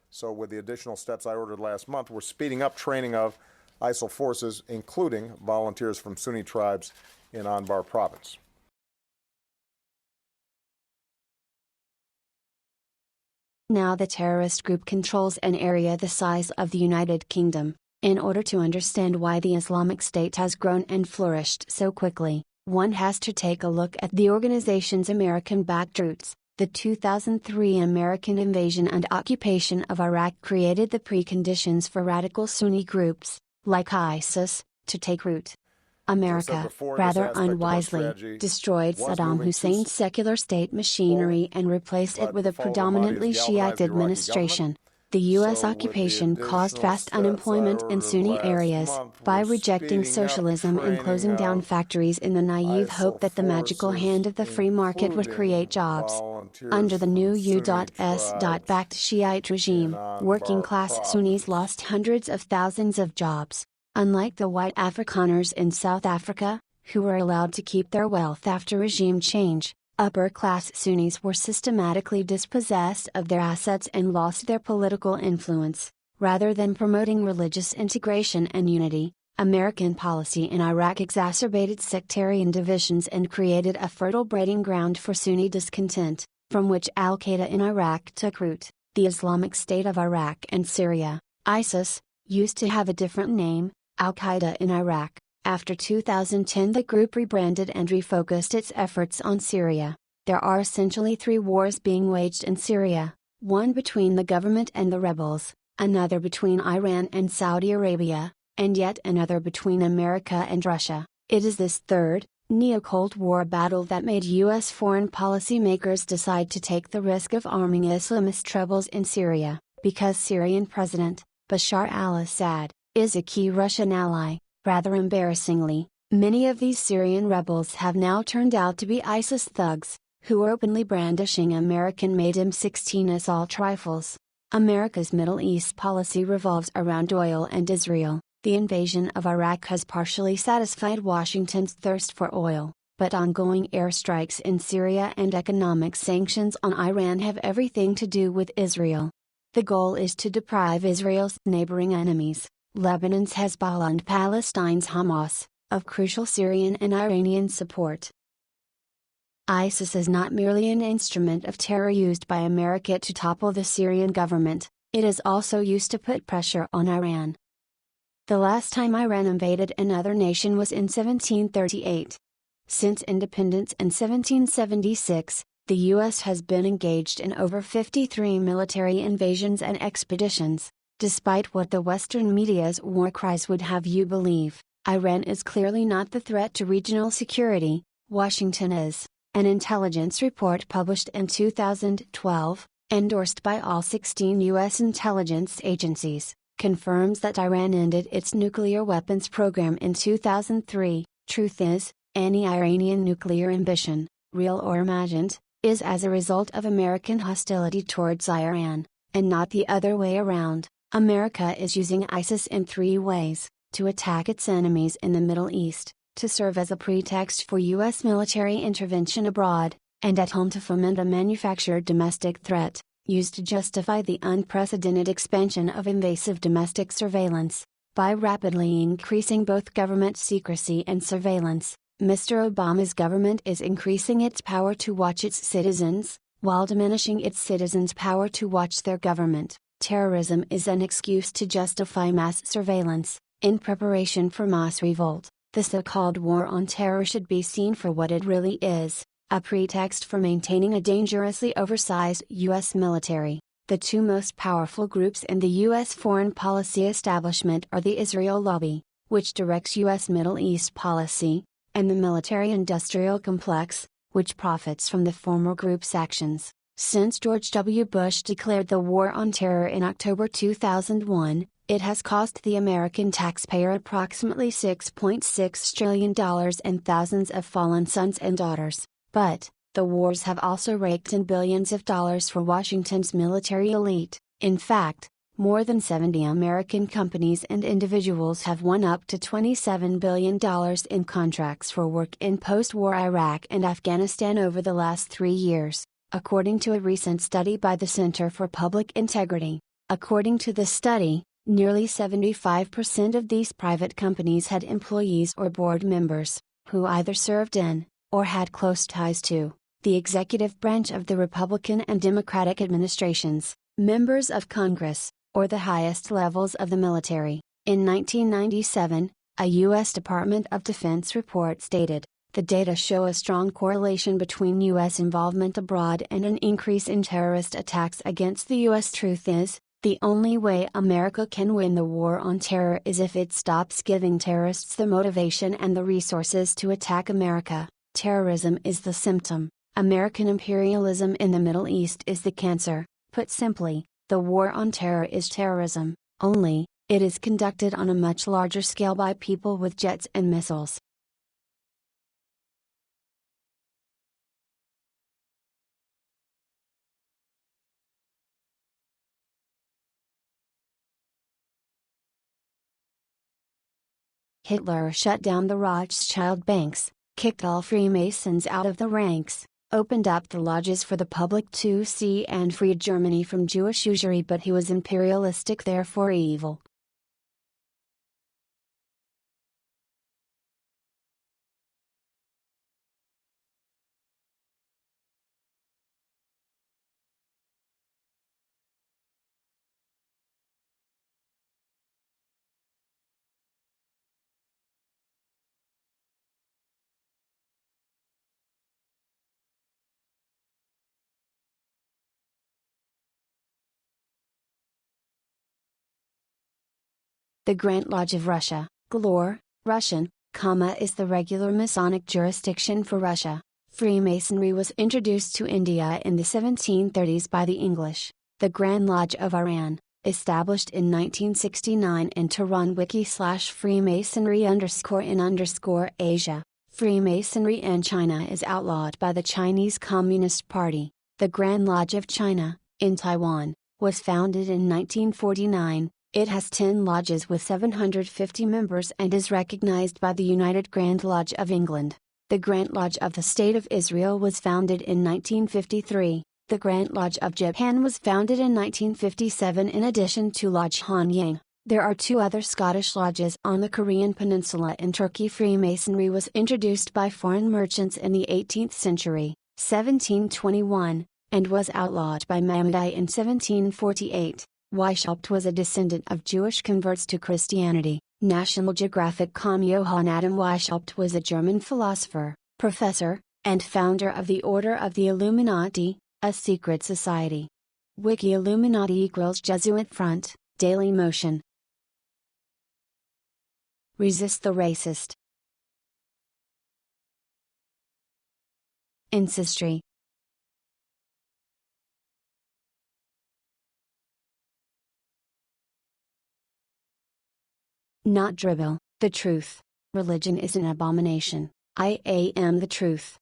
S3: So with the additional steps I ordered last month, we're speeding up training of ISIL forces, including volunteers from Sunni tribes in Anbar province.
S2: Now the terrorist group controls an area the size of the United Kingdom. In order to understand why the Islamic State has grown and flourished so quickly, one has to take a look at the organization's American-backed roots. The 2003 American invasion and occupation of Iraq created the preconditions for radical Sunni groups, like ISIS, to take root. America, rather unwisely, destroyed Saddam Hussein's secular state machinery and replaced it with a predominantly Shiite administration. The U.S. occupation caused vast unemployment in Sunni areas, by rejecting socialism and closing down factories in the naive hope that the magical hand of the free market would create jobs. Under the new U.S.-backed Shiite regime, working-class Sunnis lost hundreds of thousands of jobs. Unlike the white Afrikaners in South Africa, who were allowed to keep their wealth after regime change, upper-class Sunnis were systematically dispossessed of their assets and lost their political influence. Rather than promoting religious integration and unity, American policy in Iraq exacerbated sectarian divisions and created a fertile breeding ground for Sunni discontent, from which Al-Qaeda in Iraq took root. The Islamic State of Iraq and Syria, ISIS, used to have a different name, Al-Qaeda in Iraq. After 2010 the group rebranded and refocused its efforts on Syria. There are essentially three wars being waged in Syria, one between the government and the rebels, another between Iran and Saudi Arabia, and yet another between America and Russia. It is this third, neo-Cold War battle that made U.S. foreign policy makers decide to take the risk of arming Islamist rebels in Syria, because Syrian President, Bashar al-Assad, is a key Russian ally. Rather embarrassingly, many of these Syrian rebels have now turned out to be ISIS thugs, who are openly brandishing American-made M16 assault rifles. America's Middle East policy revolves around oil and Israel. The invasion of Iraq has partially satisfied Washington's thirst for oil, but ongoing airstrikes in Syria and economic sanctions on Iran have everything to do with Israel. The goal is to deprive Israel's neighboring enemies, Lebanon's Hezbollah and Palestine's Hamas, of crucial Syrian and Iranian support. ISIS is not merely an instrument of terror used by America to topple the Syrian government, It is also used to put pressure on Iran. The last time Iran invaded another nation was in 1738. Since independence in 1776, the U.S. has been engaged in over 53 military invasions and expeditions. Despite what the Western media's war cries would have you believe, Iran is clearly not the threat to regional security. Washington is. An intelligence report published in 2012, endorsed by all 16 U.S. intelligence agencies, confirms that Iran ended its nuclear weapons program in 2003. Truth is, any Iranian nuclear ambition, real or imagined, is as a result of American hostility towards Iran, and not the other way around. America is using ISIS in 3 ways: to attack its enemies in the Middle East, to serve as a pretext for U.S. military intervention abroad, and at home to foment a manufactured domestic threat, used to justify the unprecedented expansion of invasive domestic surveillance. By rapidly increasing both government secrecy and surveillance, Mr. Obama's government is increasing its power to watch its citizens, while diminishing its citizens' power to watch their government. Terrorism is an excuse to justify mass surveillance, in preparation for mass revolt. The so-called war on terror should be seen for what it really is: a pretext for maintaining a dangerously oversized U.S. military. The 2 most powerful groups in the U.S. foreign policy establishment are the Israel lobby, which directs U.S. Middle East policy, and the military-industrial complex, which profits from the former group's actions. Since George W. Bush declared the war on terror in October 2001, it has cost the American taxpayer approximately $6.6 trillion and thousands of fallen sons and daughters. But, the wars have also raked in billions of dollars for Washington's military elite. In fact, more than 70 American companies and individuals have won up to $27 billion in contracts for work in post-war Iraq and Afghanistan over the last 3 years, according to a recent study by the Center for Public Integrity. According to the study, nearly 75% of these private companies had employees or board members, who either served in, or had close ties to, the executive branch of the Republican and Democratic administrations, members of Congress, or the highest levels of the military. In 1997, a U.S. Department of Defense report stated, "The data show a strong correlation between U.S. involvement abroad and an increase in terrorist attacks against the U.S. Truth is, the only way America can win the war on terror is if it stops giving terrorists the motivation and the resources to attack America. Terrorism is the symptom. American imperialism in the Middle East is the cancer." Put simply, the war on terror is terrorism, only, it is conducted on a much larger scale by people with jets and missiles. Hitler shut down the Rothschild banks, kicked all Freemasons out of the ranks, opened up the lodges for the public to see, and freed Germany from Jewish usury, but he was imperialistic, therefore evil. The Grand Lodge of Russia, GLOR, Russian, is the regular Masonic jurisdiction for Russia. Freemasonry was introduced to India in the 1730s by the English. The Grand Lodge of Iran, established in 1969 in Tehran. Wiki/Freemasonry_in_Asia. Freemasonry in China is outlawed by the Chinese Communist Party. The Grand Lodge of China, in Taiwan, was founded in 1949. It has 10 lodges with 750 members and is recognized by the United Grand Lodge of England. The Grand Lodge of the State of Israel was founded in 1953. The Grand Lodge of Japan was founded in 1957. In addition to Lodge Hanyang, there are 2 other Scottish lodges on the Korean peninsula in Turkey. Freemasonry was introduced by foreign merchants in the 18th century, 1721, and was outlawed by Mamdai in 1748. Weishaupt was a descendant of Jewish converts to Christianity. National Geographic.com Johann Adam Weishaupt was a German philosopher, professor, and founder of the Order of the Illuminati, a secret society. Wiki Illuminati = Jesuit Front, Daily Motion. Resist the racist. Ancestry. Not dribble, the truth. Religion is an abomination. I am the truth.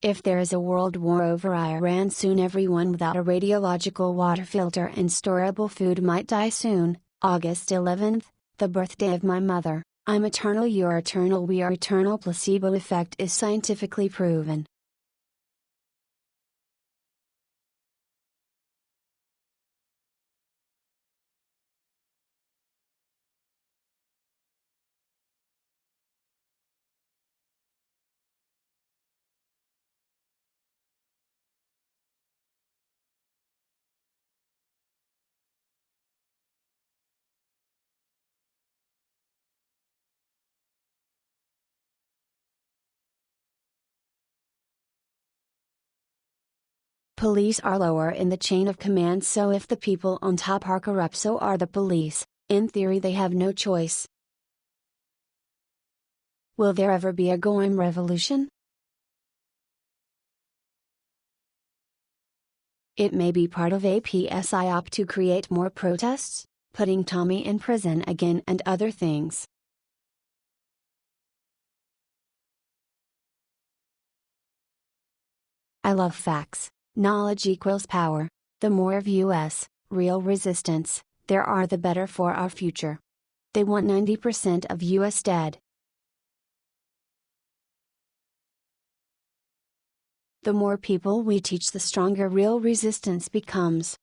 S2: If there is a world war over Iran soon, everyone without a radiological water filter and storable food might die soon. August 11th, the birthday of my mother. I'm eternal, you're eternal, we are eternal. Placebo effect is scientifically proven. Police are lower in the chain of command, so if the people on top are corrupt, so are the police. In theory, they have no choice. Will there ever be a Goyim revolution? It may be part of a PSYOP to create more protests, putting Tommy in prison again and other things. I love facts. Knowledge equals power. The more of US, real resistance, there are, the better for our future. They want 90% of US dead. The more people we teach, the stronger real resistance becomes.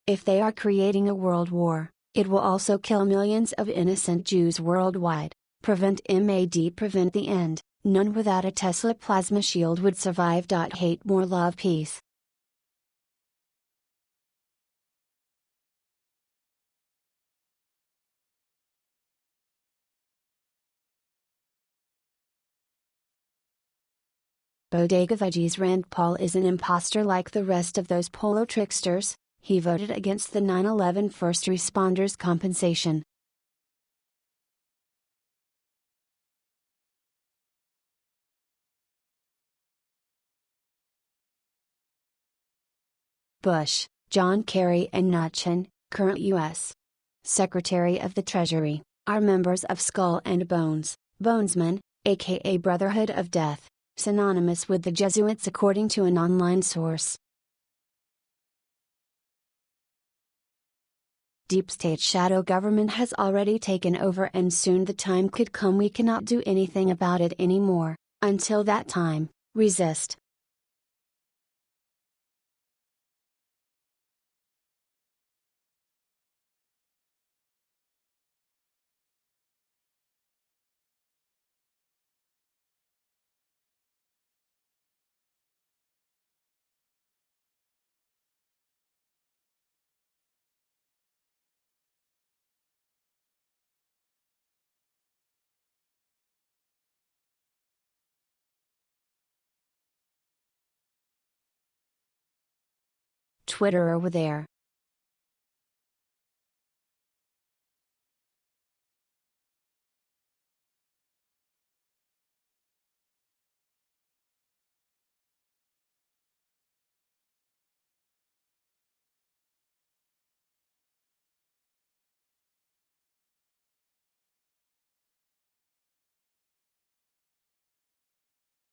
S2: If they are creating a world war, it will also kill millions of innocent Jews worldwide. Prevent the end. None without a Tesla plasma shield would survive. Hate more, love peace. Bodega Veggies. Rand Paul is an imposter like the rest of those polo tricksters. He voted against the 9/11 first responders compensation. Bush, John Kerry and Mnuchin, current U.S. Secretary of the Treasury, are members of Skull and Bones, Bonesmen, aka Brotherhood of Death, synonymous with the Jesuits according to an online source. Deep state shadow government has already taken over, and soon the time could come we cannot do anything about it anymore. Until that time, resist. Twitter over there.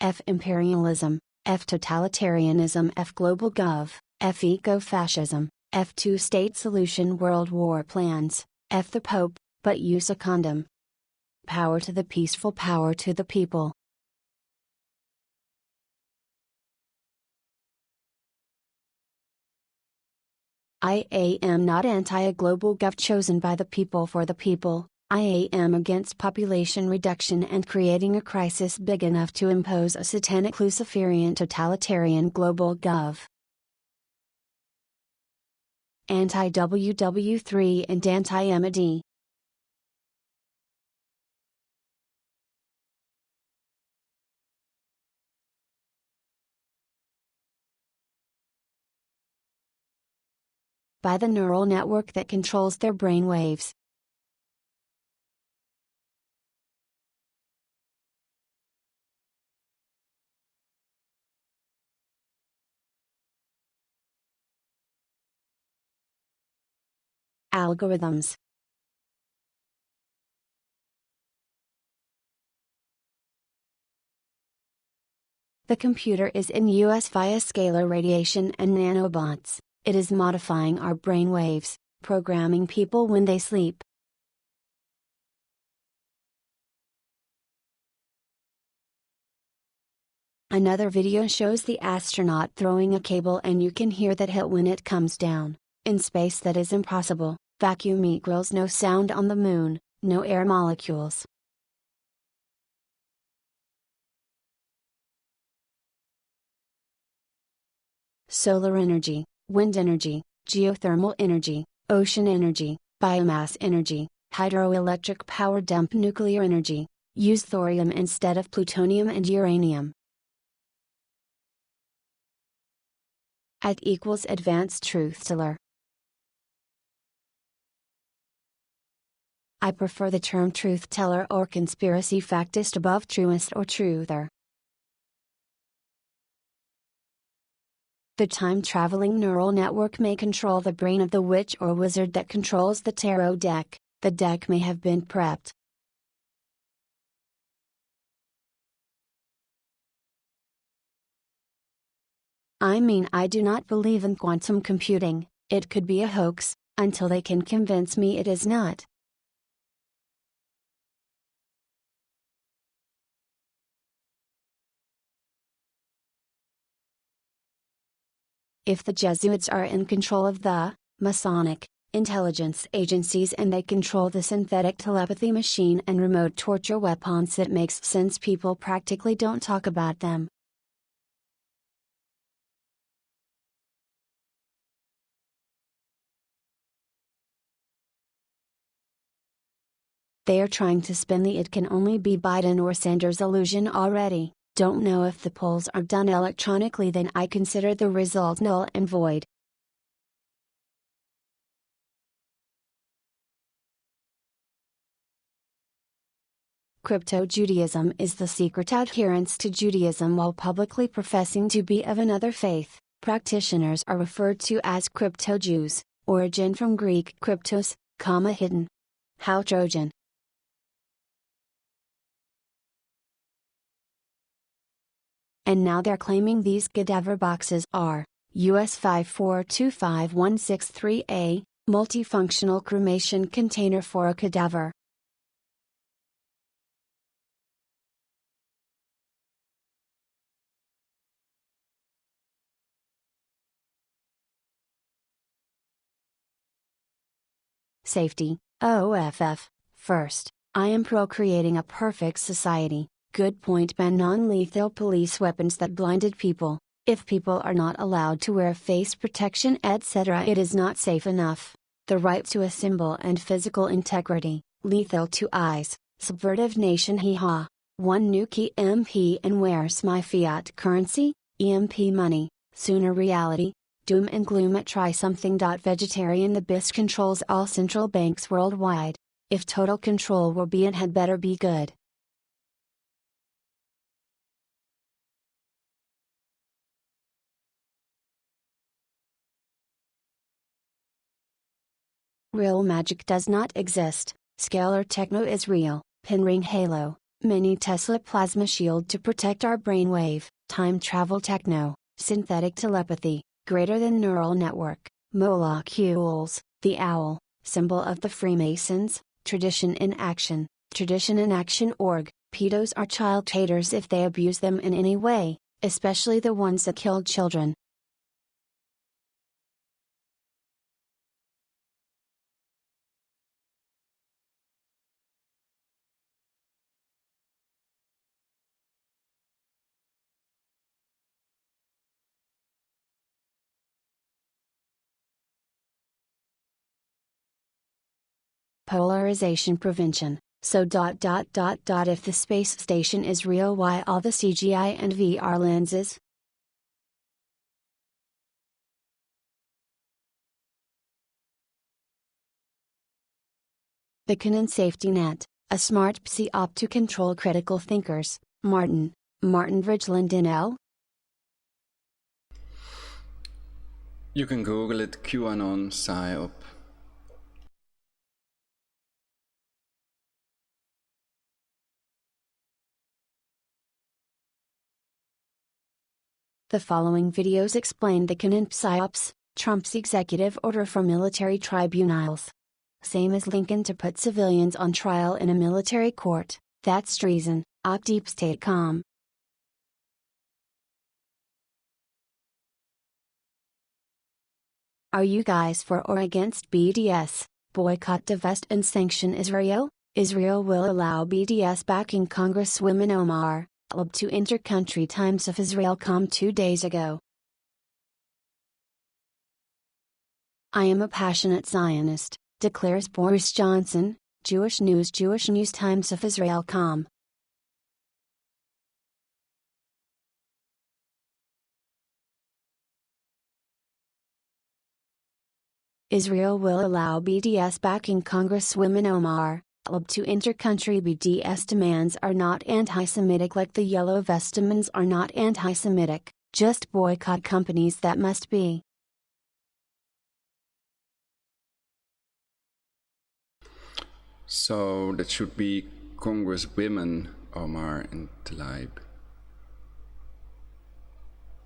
S2: F imperialism, F totalitarianism, F global gov, F eco-fascism, F two-state solution, world war plans, F the Pope, but use a condom. Power to the peaceful, power to the people. I am not anti a global gov chosen by the people for the people. I am against population reduction and creating a crisis big enough to impose a satanic Luciferian totalitarian global gov. Anti-WW3 and anti-MED. By the neural network that controls their brain waves. Algorithms. The computer is in use via scalar radiation and nanobots. It is modifying our brain waves, programming people when they sleep. Another video shows the astronaut throwing a cable and you can hear that hit when it comes down. In space that is impossible. Vacuum equals no sound on the moon, no air molecules. Solar energy, wind energy, geothermal energy, ocean energy, biomass energy, hydroelectric power dump nuclear energy, use thorium instead of plutonium and uranium. At equals advanced truth teller. I prefer the term truth teller or conspiracy factist above truist or truther. The time-traveling neural network may control the brain of the witch or wizard that controls the tarot deck. The deck may have been prepped. I mean, I do not believe in quantum computing. It could be a hoax, until they can convince me it is not. If the Jesuits are in control of the Masonic intelligence agencies and they control the synthetic telepathy machine and remote torture weapons, it makes sense people practically don't talk about them. They are trying to spin the "it can only be Biden or Sanders" illusion already. Don't know if the polls are done electronically, then I consider the result null and void. Crypto-Judaism is the secret adherence to Judaism while publicly professing to be of another faith. Practitioners are referred to as crypto-Jews, origin from Greek kryptos, hidden. How Trojan. And now they're claiming these cadaver boxes are US 5425163A, multifunctional cremation container for a cadaver. Safety, OFF. First, I am procreating a perfect society. Good point. Ban non-lethal police weapons that blinded people. If people are not allowed to wear face protection etc., it is not safe enough. The right to a symbol and physical integrity, lethal to eyes, subvertive nation. Hee-haw. One nuke EMP and where's my fiat currency? EMP money, sooner reality. Doom and gloom at try something.vegetarian. The BIS controls all central banks worldwide. If total control will be, it had better be good. Real magic does not exist. Scalar techno is real. Pinring halo, mini Tesla plasma shield to protect our brainwave. Time travel techno, synthetic telepathy, greater than neural network, molecules, the owl, symbol of the Freemasons, tradition in action, org. Pedos are child haters if they abuse them in any way, especially the ones that killed children. Polarization prevention. So if the space station is real, why all the CGI and VR lenses? The Canon Safety Net, a smart psyop to control critical thinkers. 𝙲𝙾𝙽𝚃𝚃.
S1: You can Google it, QAnon psyop.
S2: The following videos explain the Canon psyops, Trump's executive order for military tribunals. Same as Lincoln to put civilians on trial in a military court, that's treason, 𝚃𝙷𝙰𝚃. Are you guys for or against BDS? Boycott, divest and sanction Israel? Israel will allow BDS backing Congresswoman Omar 𝙲𝙾𝙽𝚃 to enter country. Times of Israel.com 2 days ago. I am a passionate Zionist, declares Boris Johnson. Jewish News Times of Israel.com. Israel will allow BDS backing Congresswoman Omar 𝙲𝙾𝙃 to enter country. BDS demands are not anti-Semitic like the Yellow Vest demands are not anti-Semitic, just boycott companies that must be.
S1: So that should be Congresswomen Omar and Tlaib.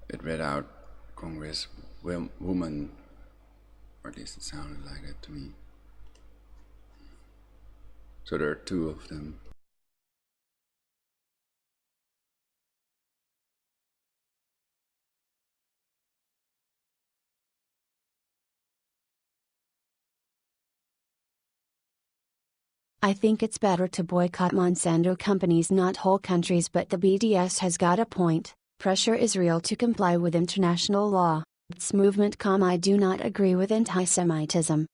S1: It read out Congresswoman, or at least it sounded like it to me. So there are two of them.
S2: I think it's better to boycott Monsanto companies, not whole countries, but the BDS has got a point. Pressure Israel to comply with international law. It's movement. I do not agree with anti-Semitism.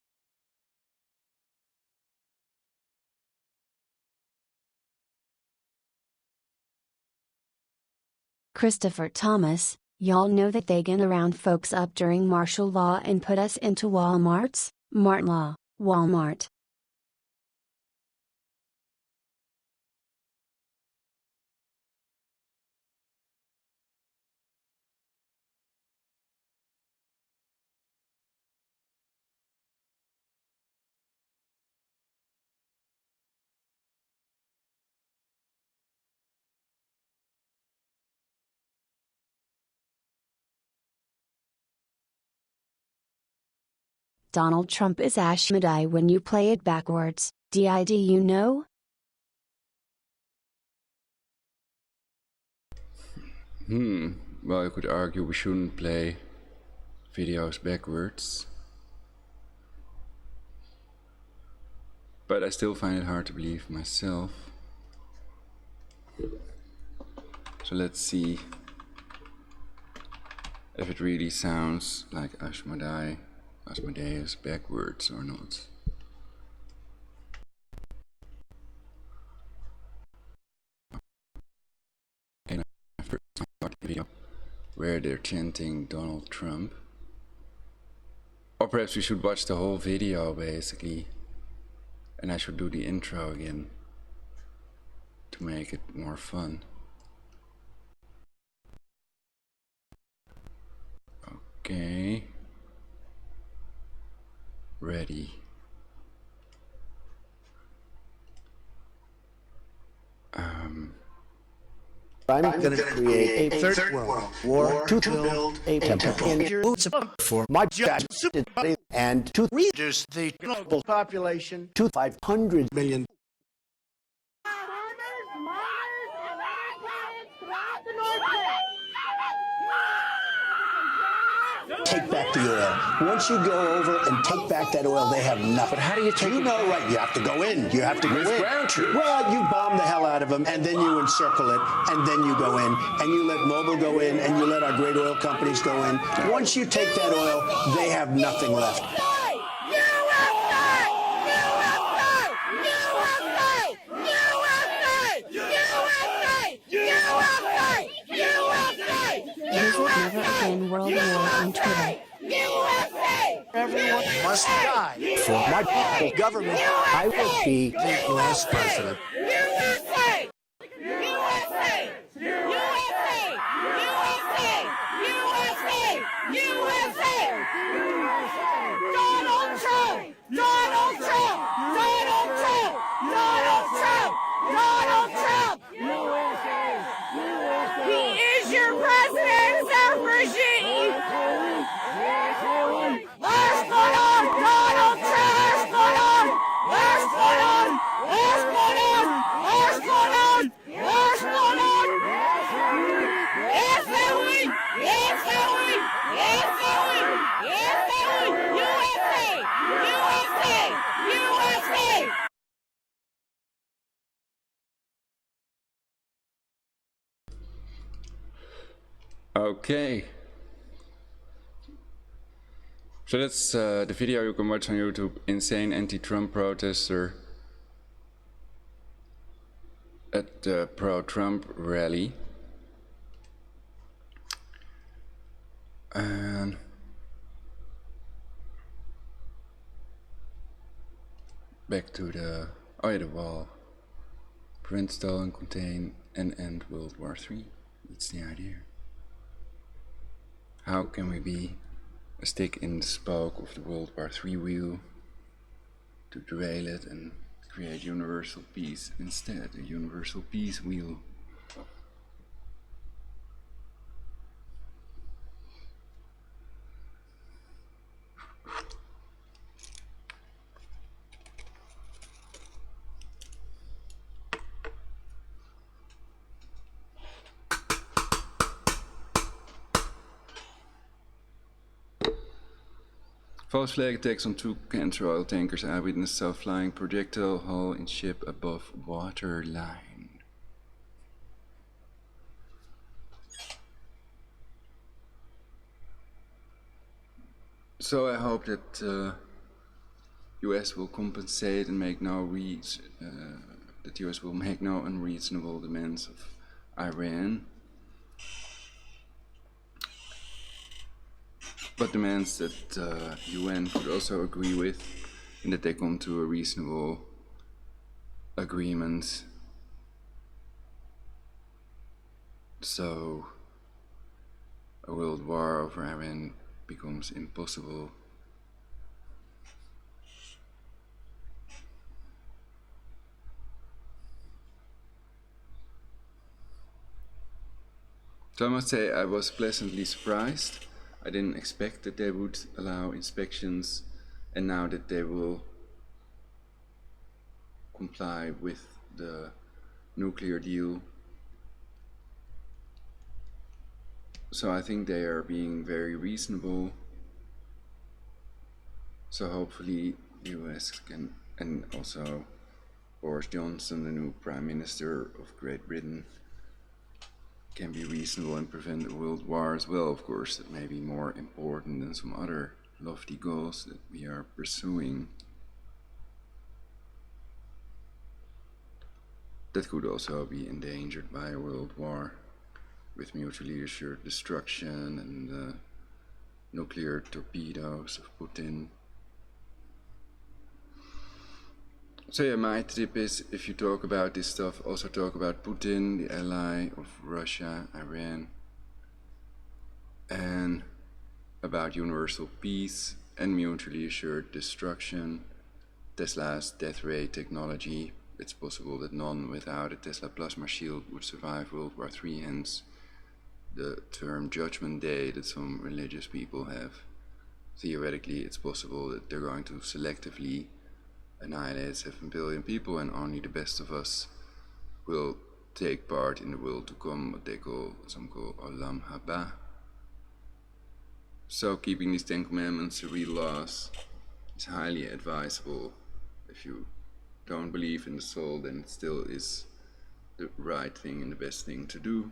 S2: Christopher Thomas, y'all know that they gonna round folks up during martial law and put us into Walmarts? Mart law, Walmart. Donald Trump is 𝙲𝙾𝙽𝚃 when you play it backwards, did you know?
S1: Well, you could argue we shouldn't play videos backwards. But I still find it hard to believe myself. So let's see if it really sounds like Asmodeus backwards or not. Okay, my first video where they're chanting Donald Trump. Or perhaps we should watch the whole video basically, and I should do the intro again to make it more fun. Okay. Ready.
S4: I'm going to create a third world war to build a temple for my judge and to reduce the global population to 500 million. Take back the oil. Once you go over and take back that oil, they have nothing. But how do you take it? You know, right? You have to go in. You have to go in. Ground troops. Well, you bomb the hell out of them, and then you encircle it, and then you go in, and you let Mobil go in, and you let our great oil companies go in. Once you take that oil, they have nothing left.
S2: World War on Twitter.
S5: Everyone must die. For my people, government, I will be the U.S. president. USA! USA! USA! USA! USA! Donald Trump! Donald Trump! Donald Trump! Donald Trump! Donald Trump! He is your president, suffragette! Let's put on Donald Trump! Let's put on! Let's put on! Let's put on! Let's put on! Let's put on! Yes, Louis! Yes, Louis! Yes, Louis! Yes, Louis! USA! USA! USA!
S1: Okay. So that's the video you can watch on YouTube. Insane anti-Trump protester at the pro-Trump rally. And back to the wall. Prevent, stall, contain, and end World War III. That's the idea. How can we be a stick in the spoke of the World War III wheel to derail it and create universal peace instead? A universal peace wheel. False flag attacks on 2 cancer oil tankers. Eyewitness saw flying projectile hull in ship above waterline. So I hope that US will compensate and make no that US will make no unreasonable demands of Iran, but demands that UN could also agree with, and that they come to a reasonable agreement, so a world war over Iran becomes impossible. So I must say I was pleasantly surprised. I didn't expect that they would allow inspections, and now that they will comply with the nuclear deal. So I think they are being very reasonable. So hopefully the US can, and also Boris Johnson, the new Prime Minister of Great Britain, can be reasonable and prevent a world war as well. Of course, that may be more important than some other lofty goals that we are pursuing. That could also be endangered by a world war, with mutually assured destruction and nuclear torpedoes of Putin. So yeah, my tip is, if you talk about this stuff, also talk about Putin, the ally of Russia, Iran, and about universal peace and mutually assured destruction, Tesla's death ray technology. It's possible that none without a Tesla plasma shield would survive World War III, hence the term Judgment Day that some religious people have. Theoretically, it's possible that they're going to selectively annihilate 7 billion people, and only the best of us will take part in the world to come, what they call, some call Olam Haba. So keeping these 10 commandments, the real laws, is highly advisable. If you don't believe in the soul, then it still is the right thing and the best thing to do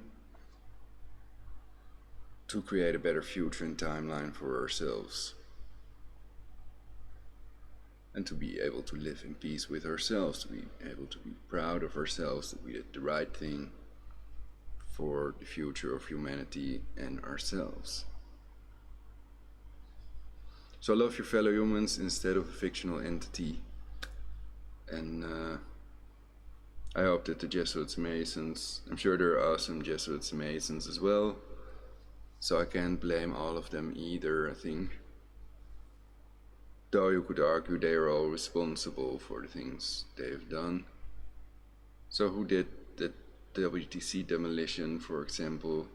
S1: to create a better future and timeline for ourselves, and to be able to live in peace with ourselves, to be able to be proud of ourselves, that we did the right thing for the future of humanity and ourselves. So love your fellow humans instead of a fictional entity. And I hope that the Jesuits and Masons, I'm sure there are some Jesuits and Masons as well, so I can't blame all of them either, I think. Though you could argue they are all responsible for the things they've done. So who did the WTC demolition, for example?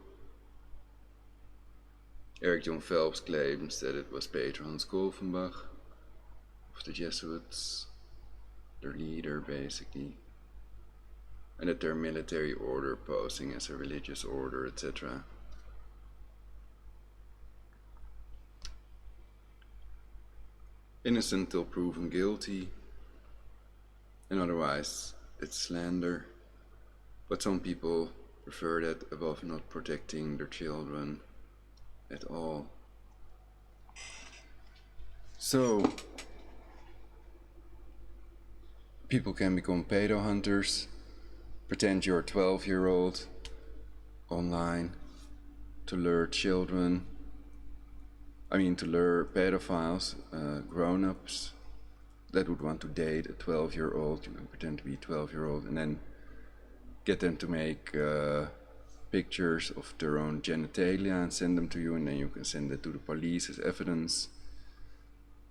S1: Eric John Phelps claims that it was Peter Hans Kolfenbach of the Jesuits, their leader basically, and that their military order posing as a religious order, etc. Innocent till proven guilty, and otherwise it's slander, but some people prefer that above not protecting their children at all. So people can become pedo hunters, pretend you're a 12-year-old online to lure children, to lure pedophiles, grown-ups that would want to date a 12-year-old. You can pretend to be a 12-year-old and then get them to make pictures of their own genitalia and send them to you, and then you can send it to the police as evidence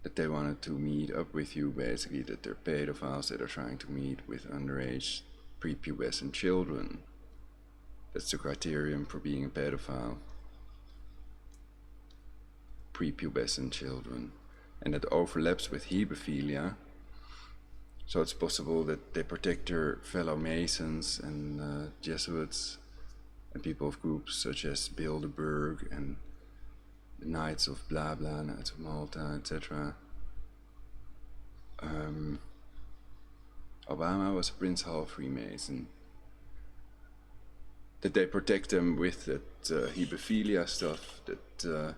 S1: that they wanted to meet up with you, basically, that they're pedophiles that are trying to meet with underage prepubescent children. That's the criterion for being a pedophile. Prepubescent children. And that overlaps with hebephilia. So it's possible that they protect their fellow Masons and Jesuits and people of groups such as Bilderberg and the Knights of blah blah, Knights of Malta, etc. Obama was a Prince Hall Freemason. That they protect them with that hebephilia stuff, that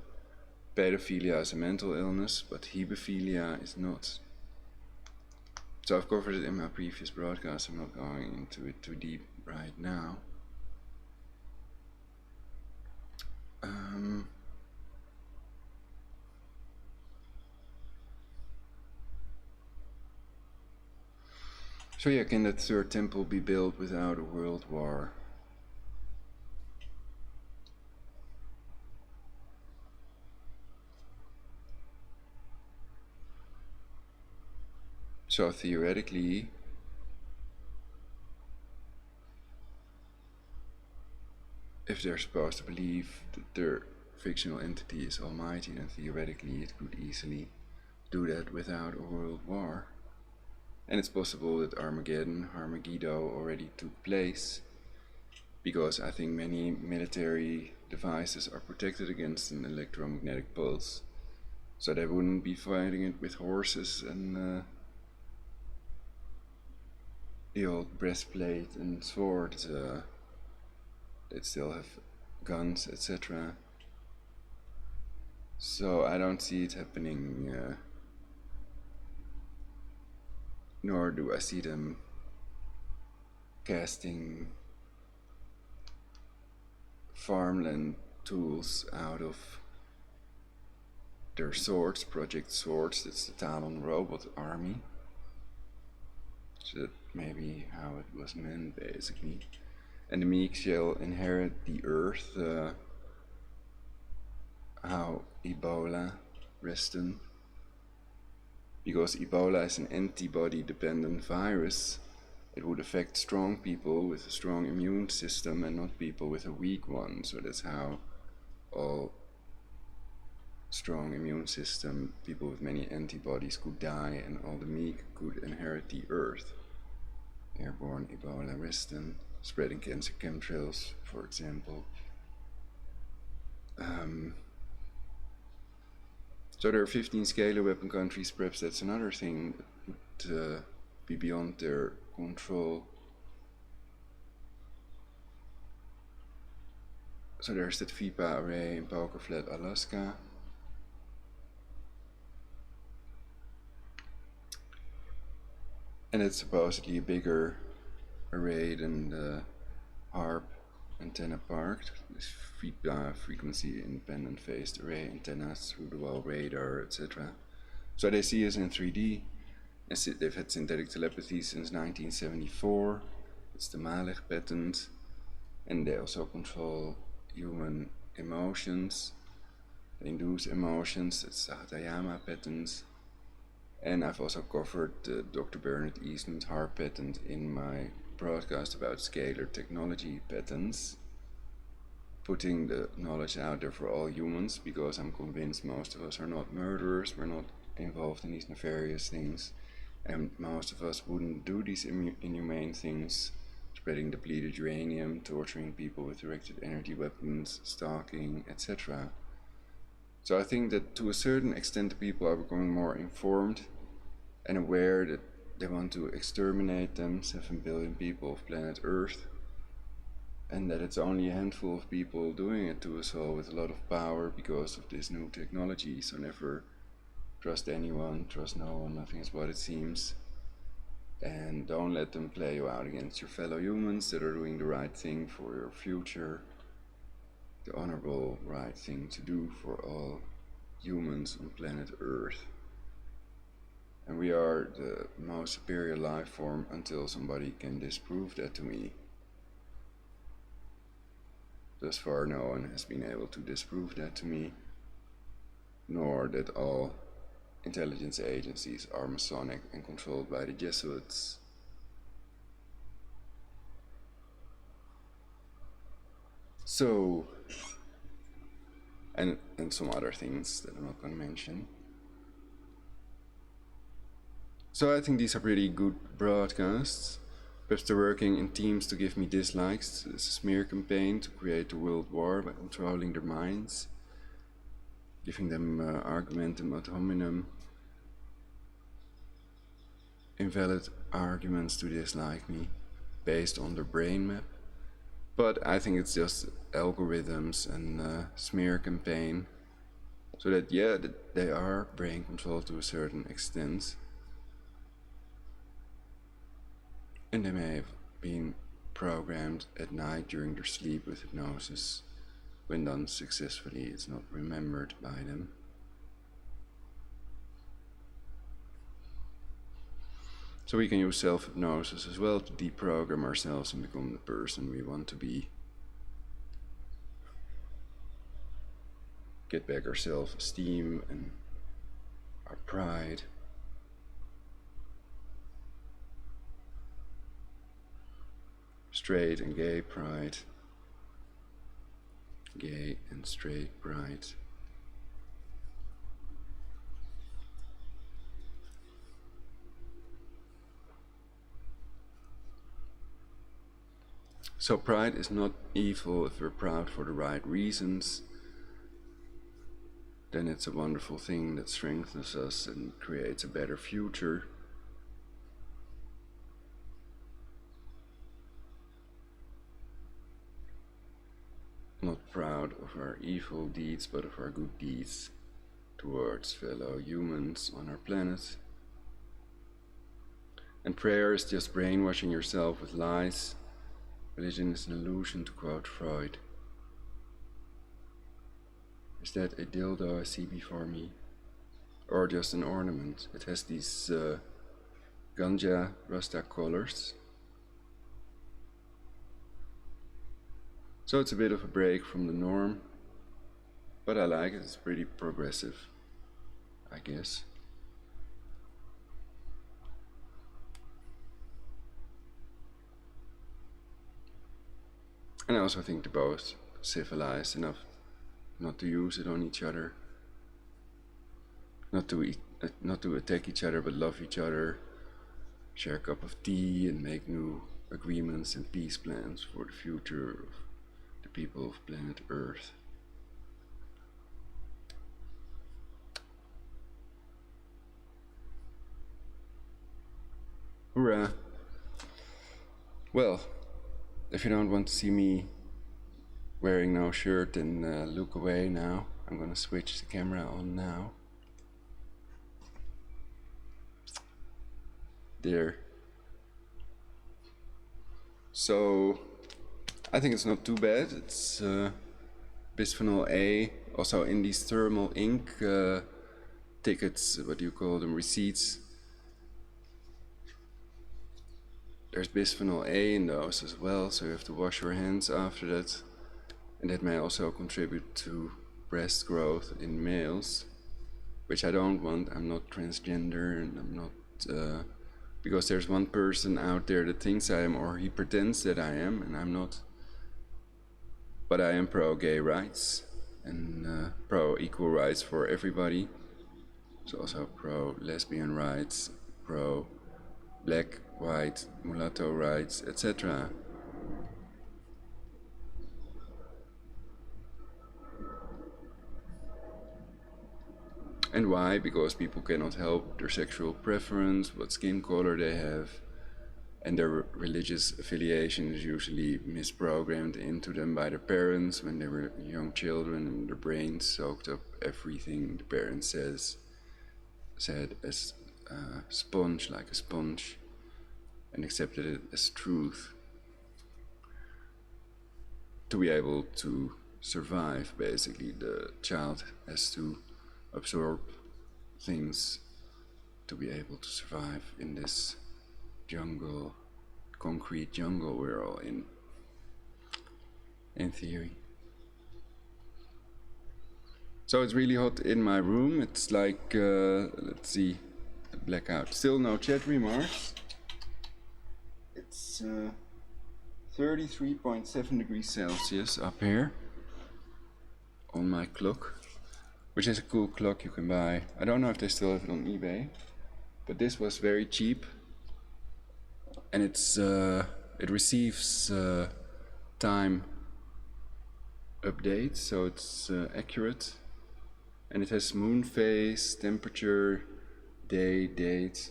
S1: pedophilia is a mental illness, but hebephilia is not. So I've covered it in my previous broadcast, I'm not going into it too deep right now. So yeah, can that third temple be built without a world war? So theoretically, if they're supposed to believe that their fictional entity is almighty, then theoretically it could easily do that without a world war. And it's possible that Armageddon already took place, because I think many military devices are protected against an electromagnetic pulse. So they wouldn't be fighting it with horses and the old breastplate and swords. They'd still have guns, etc. So I don't see it happening, nor do I see them casting farmland tools out of their swords, Project Swords. That's the Talon robot army. So that may be how it was meant, basically. And the meek shall inherit the earth, how Ebola rested. Because Ebola is an antibody-dependent virus, it would affect strong people with a strong immune system and not people with a weak one. So that's how all strong immune system, people with many antibodies could die, and all the meek could inherit the earth. Airborne Ebola resistant, spreading cancer chemtrails, for example. So there are 15 scalar weapon countries. Perhaps that's another thing that would be beyond their control. So there's that FIPA array in Poker Flat, Alaska. And it's supposedly a bigger array than the HARP antenna parked, this frequency independent phased array antennas through the wall radar, etc. So they see us in 3D. They've had synthetic telepathy since 1974. It's the Malich patent, and they also control human emotions. They induce emotions. It's the Hatayama patent. And I've also covered the Dr. Bernard Eastman HAR patent in my broadcast about scalar technology patents, putting the knowledge out there for all humans, because I'm convinced most of us are not murderers, we're not involved in these nefarious things, and most of us wouldn't do these inhumane things, spreading depleted uranium, torturing people with directed energy weapons, stalking, etc. So I think that to a certain extent the people are becoming more informed and aware that they want to exterminate them, 7 billion people of planet Earth, and that it's only a handful of people doing it to us all with a lot of power because of this new technology. So never trust anyone, trust no one, nothing is what it seems. And don't let them play you out against your fellow humans that are doing the right thing for your future, the honorable right thing to do for all humans on planet Earth. And we are the most superior life form until somebody can disprove that to me. Thus far no one has been able to disprove that to me, nor that all intelligence agencies are Masonic and controlled by the Jesuits. So, and some other things that I'm not going to mention. So I think these are pretty good broadcasts. Perhaps they're working in teams to give me dislikes. It's a smear campaign to create a world war by controlling their minds, giving them argumentum ad hominem, invalid arguments to dislike me based on their brain map. But I think it's just algorithms and smear campaign, so that that they are brain controlled to a certain extent. And they may have been programmed at night during their sleep with hypnosis. When done successfully, it's not remembered by them. So we can use self-hypnosis as well to deprogram ourselves and become the person we want to be. Get back our self-esteem and our pride. Straight and gay pride. Gay and straight pride. So pride is not evil if we're proud for the right reasons. Then it's a wonderful thing that strengthens us and creates a better future. Not proud of our evil deeds, but of our good deeds towards fellow humans on our planet. And prayer is just brainwashing yourself with lies. Religion is an illusion, to quote Freud. Is that a dildo I see before me? Or just an ornament? It has these ganja rasta colors. So it's a bit of a break from the norm, but I like it. It's pretty progressive, I guess. And I also think they're both civilized enough not to use it on each other, not to attack each other, but love each other, share a cup of tea, and make new agreements and peace plans for the future of the people of planet Earth. Hurrah! Well, if you don't want to see me wearing no shirt, then look away now. I'm gonna switch the camera on now. There. So I think it's not too bad. It's bisphenol A, also in these thermal ink tickets, what do you call them, receipts. There's bisphenol A in those as well, so you have to wash your hands after that. And that may also contribute to breast growth in males, which I don't want. I'm not transgender, and I'm not, because there's one person out there that thinks I am, or he pretends that I am, and I'm not. But I am pro-gay rights, and pro-equal rights for everybody. So also pro-lesbian rights, pro-black, white, mulatto rights, etc. And why? Because people cannot help their sexual preference, what skin color they have, and their religious affiliation is usually misprogrammed into them by their parents when they were young children, and their brains soaked up everything the parents said as a sponge, like a sponge, and accepted it as truth. To be able to survive, basically, the child has to absorb things to be able to survive in this jungle, concrete jungle we're all in theory. So it's really hot in my room. It's like, let's see, a blackout. Still no chat remarks. It's 33.7 degrees Celsius up here on my clock, which is a cool clock you can buy. I don't know if they still have it on eBay, but this was very cheap, and it receives time updates, so it's accurate, and it has moon phase, temperature, day, date.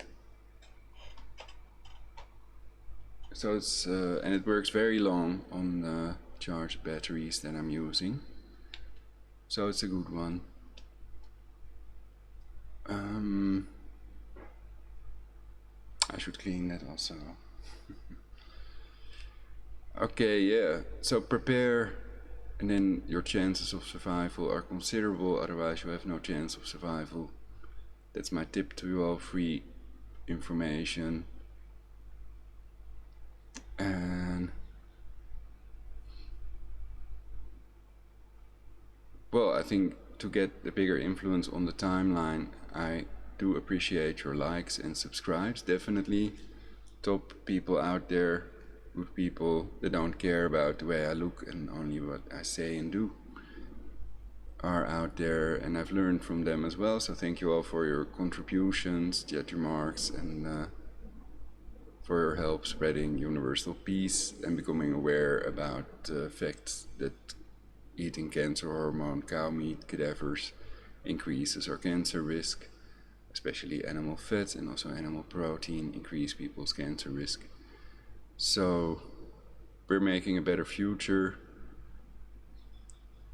S1: So it's and it works very long on the charged batteries that I'm using. So it's a good one. I should clean that also. Okay, yeah. So prepare, and then your chances of survival are considerable, otherwise you have no chance of survival. That's my tip to you all, free information. And well, I think to get a bigger influence on the timeline, I do appreciate your likes and subscribes, definitely. Top people out there, good people that don't care about the way I look and only what I say and do, are out there, and I've learned from them as well. So thank you all for your contributions, chat remarks, and for your help spreading universal peace and becoming aware about the fact that eating cancer hormone cow meat cadavers increases our cancer risk, especially animal fat and also animal protein increase people's cancer risk. So we're making a better future,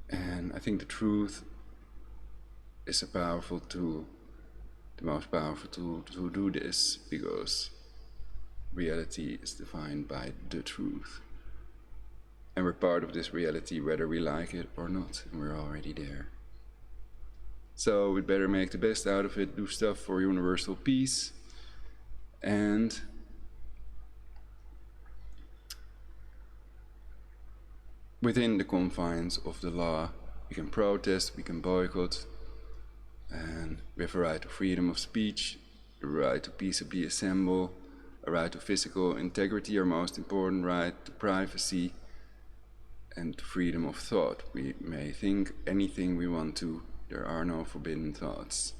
S1: and I think the truth is a powerful tool, the most powerful tool to do this, because reality is defined by the truth. And we're part of this reality whether we like it or not, and we're already there. So we'd better make the best out of it, do stuff for universal peace, and within the confines of the law, we can protest, we can boycott, and we have a right to freedom of speech, the right to peaceably assemble, a right to physical integrity, our most important right, to privacy, and to freedom of thought. We may think anything we want to. There are no forbidden thoughts.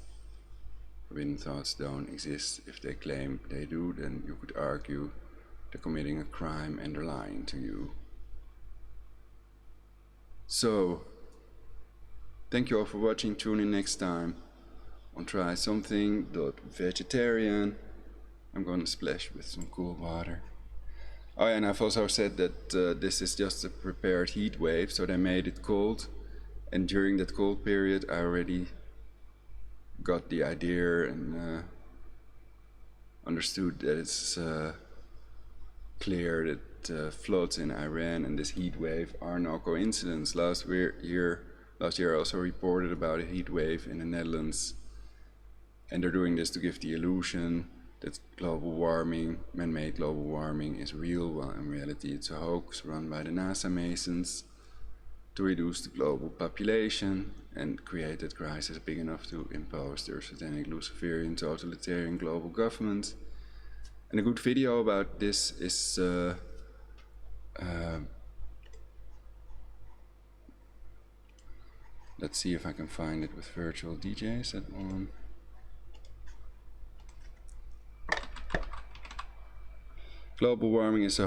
S1: Forbidden thoughts don't exist. If they claim they do, then you could argue they're committing a crime and they're lying to you. So, thank you all for watching. Tune in next time on Try Something.Vegetarian. I'm gonna splash with some cool water. Oh yeah, and I've also said that this is just a prepared heat wave, so they made it cold, and during that cold period I already got the idea and understood that it's clear that floods in Iran and this heat wave are no coincidence. Last year I also reported about a heat wave in the Netherlands, and they're doing this to give the illusion that global warming, man-made global warming, is real, while in reality it's a hoax run by the NASA Masons to reduce the global population and create that crisis big enough to impose their satanic Luciferian totalitarian global government. And a good video about this is let's see if I can find it with virtual DJs, that one. Global warming is a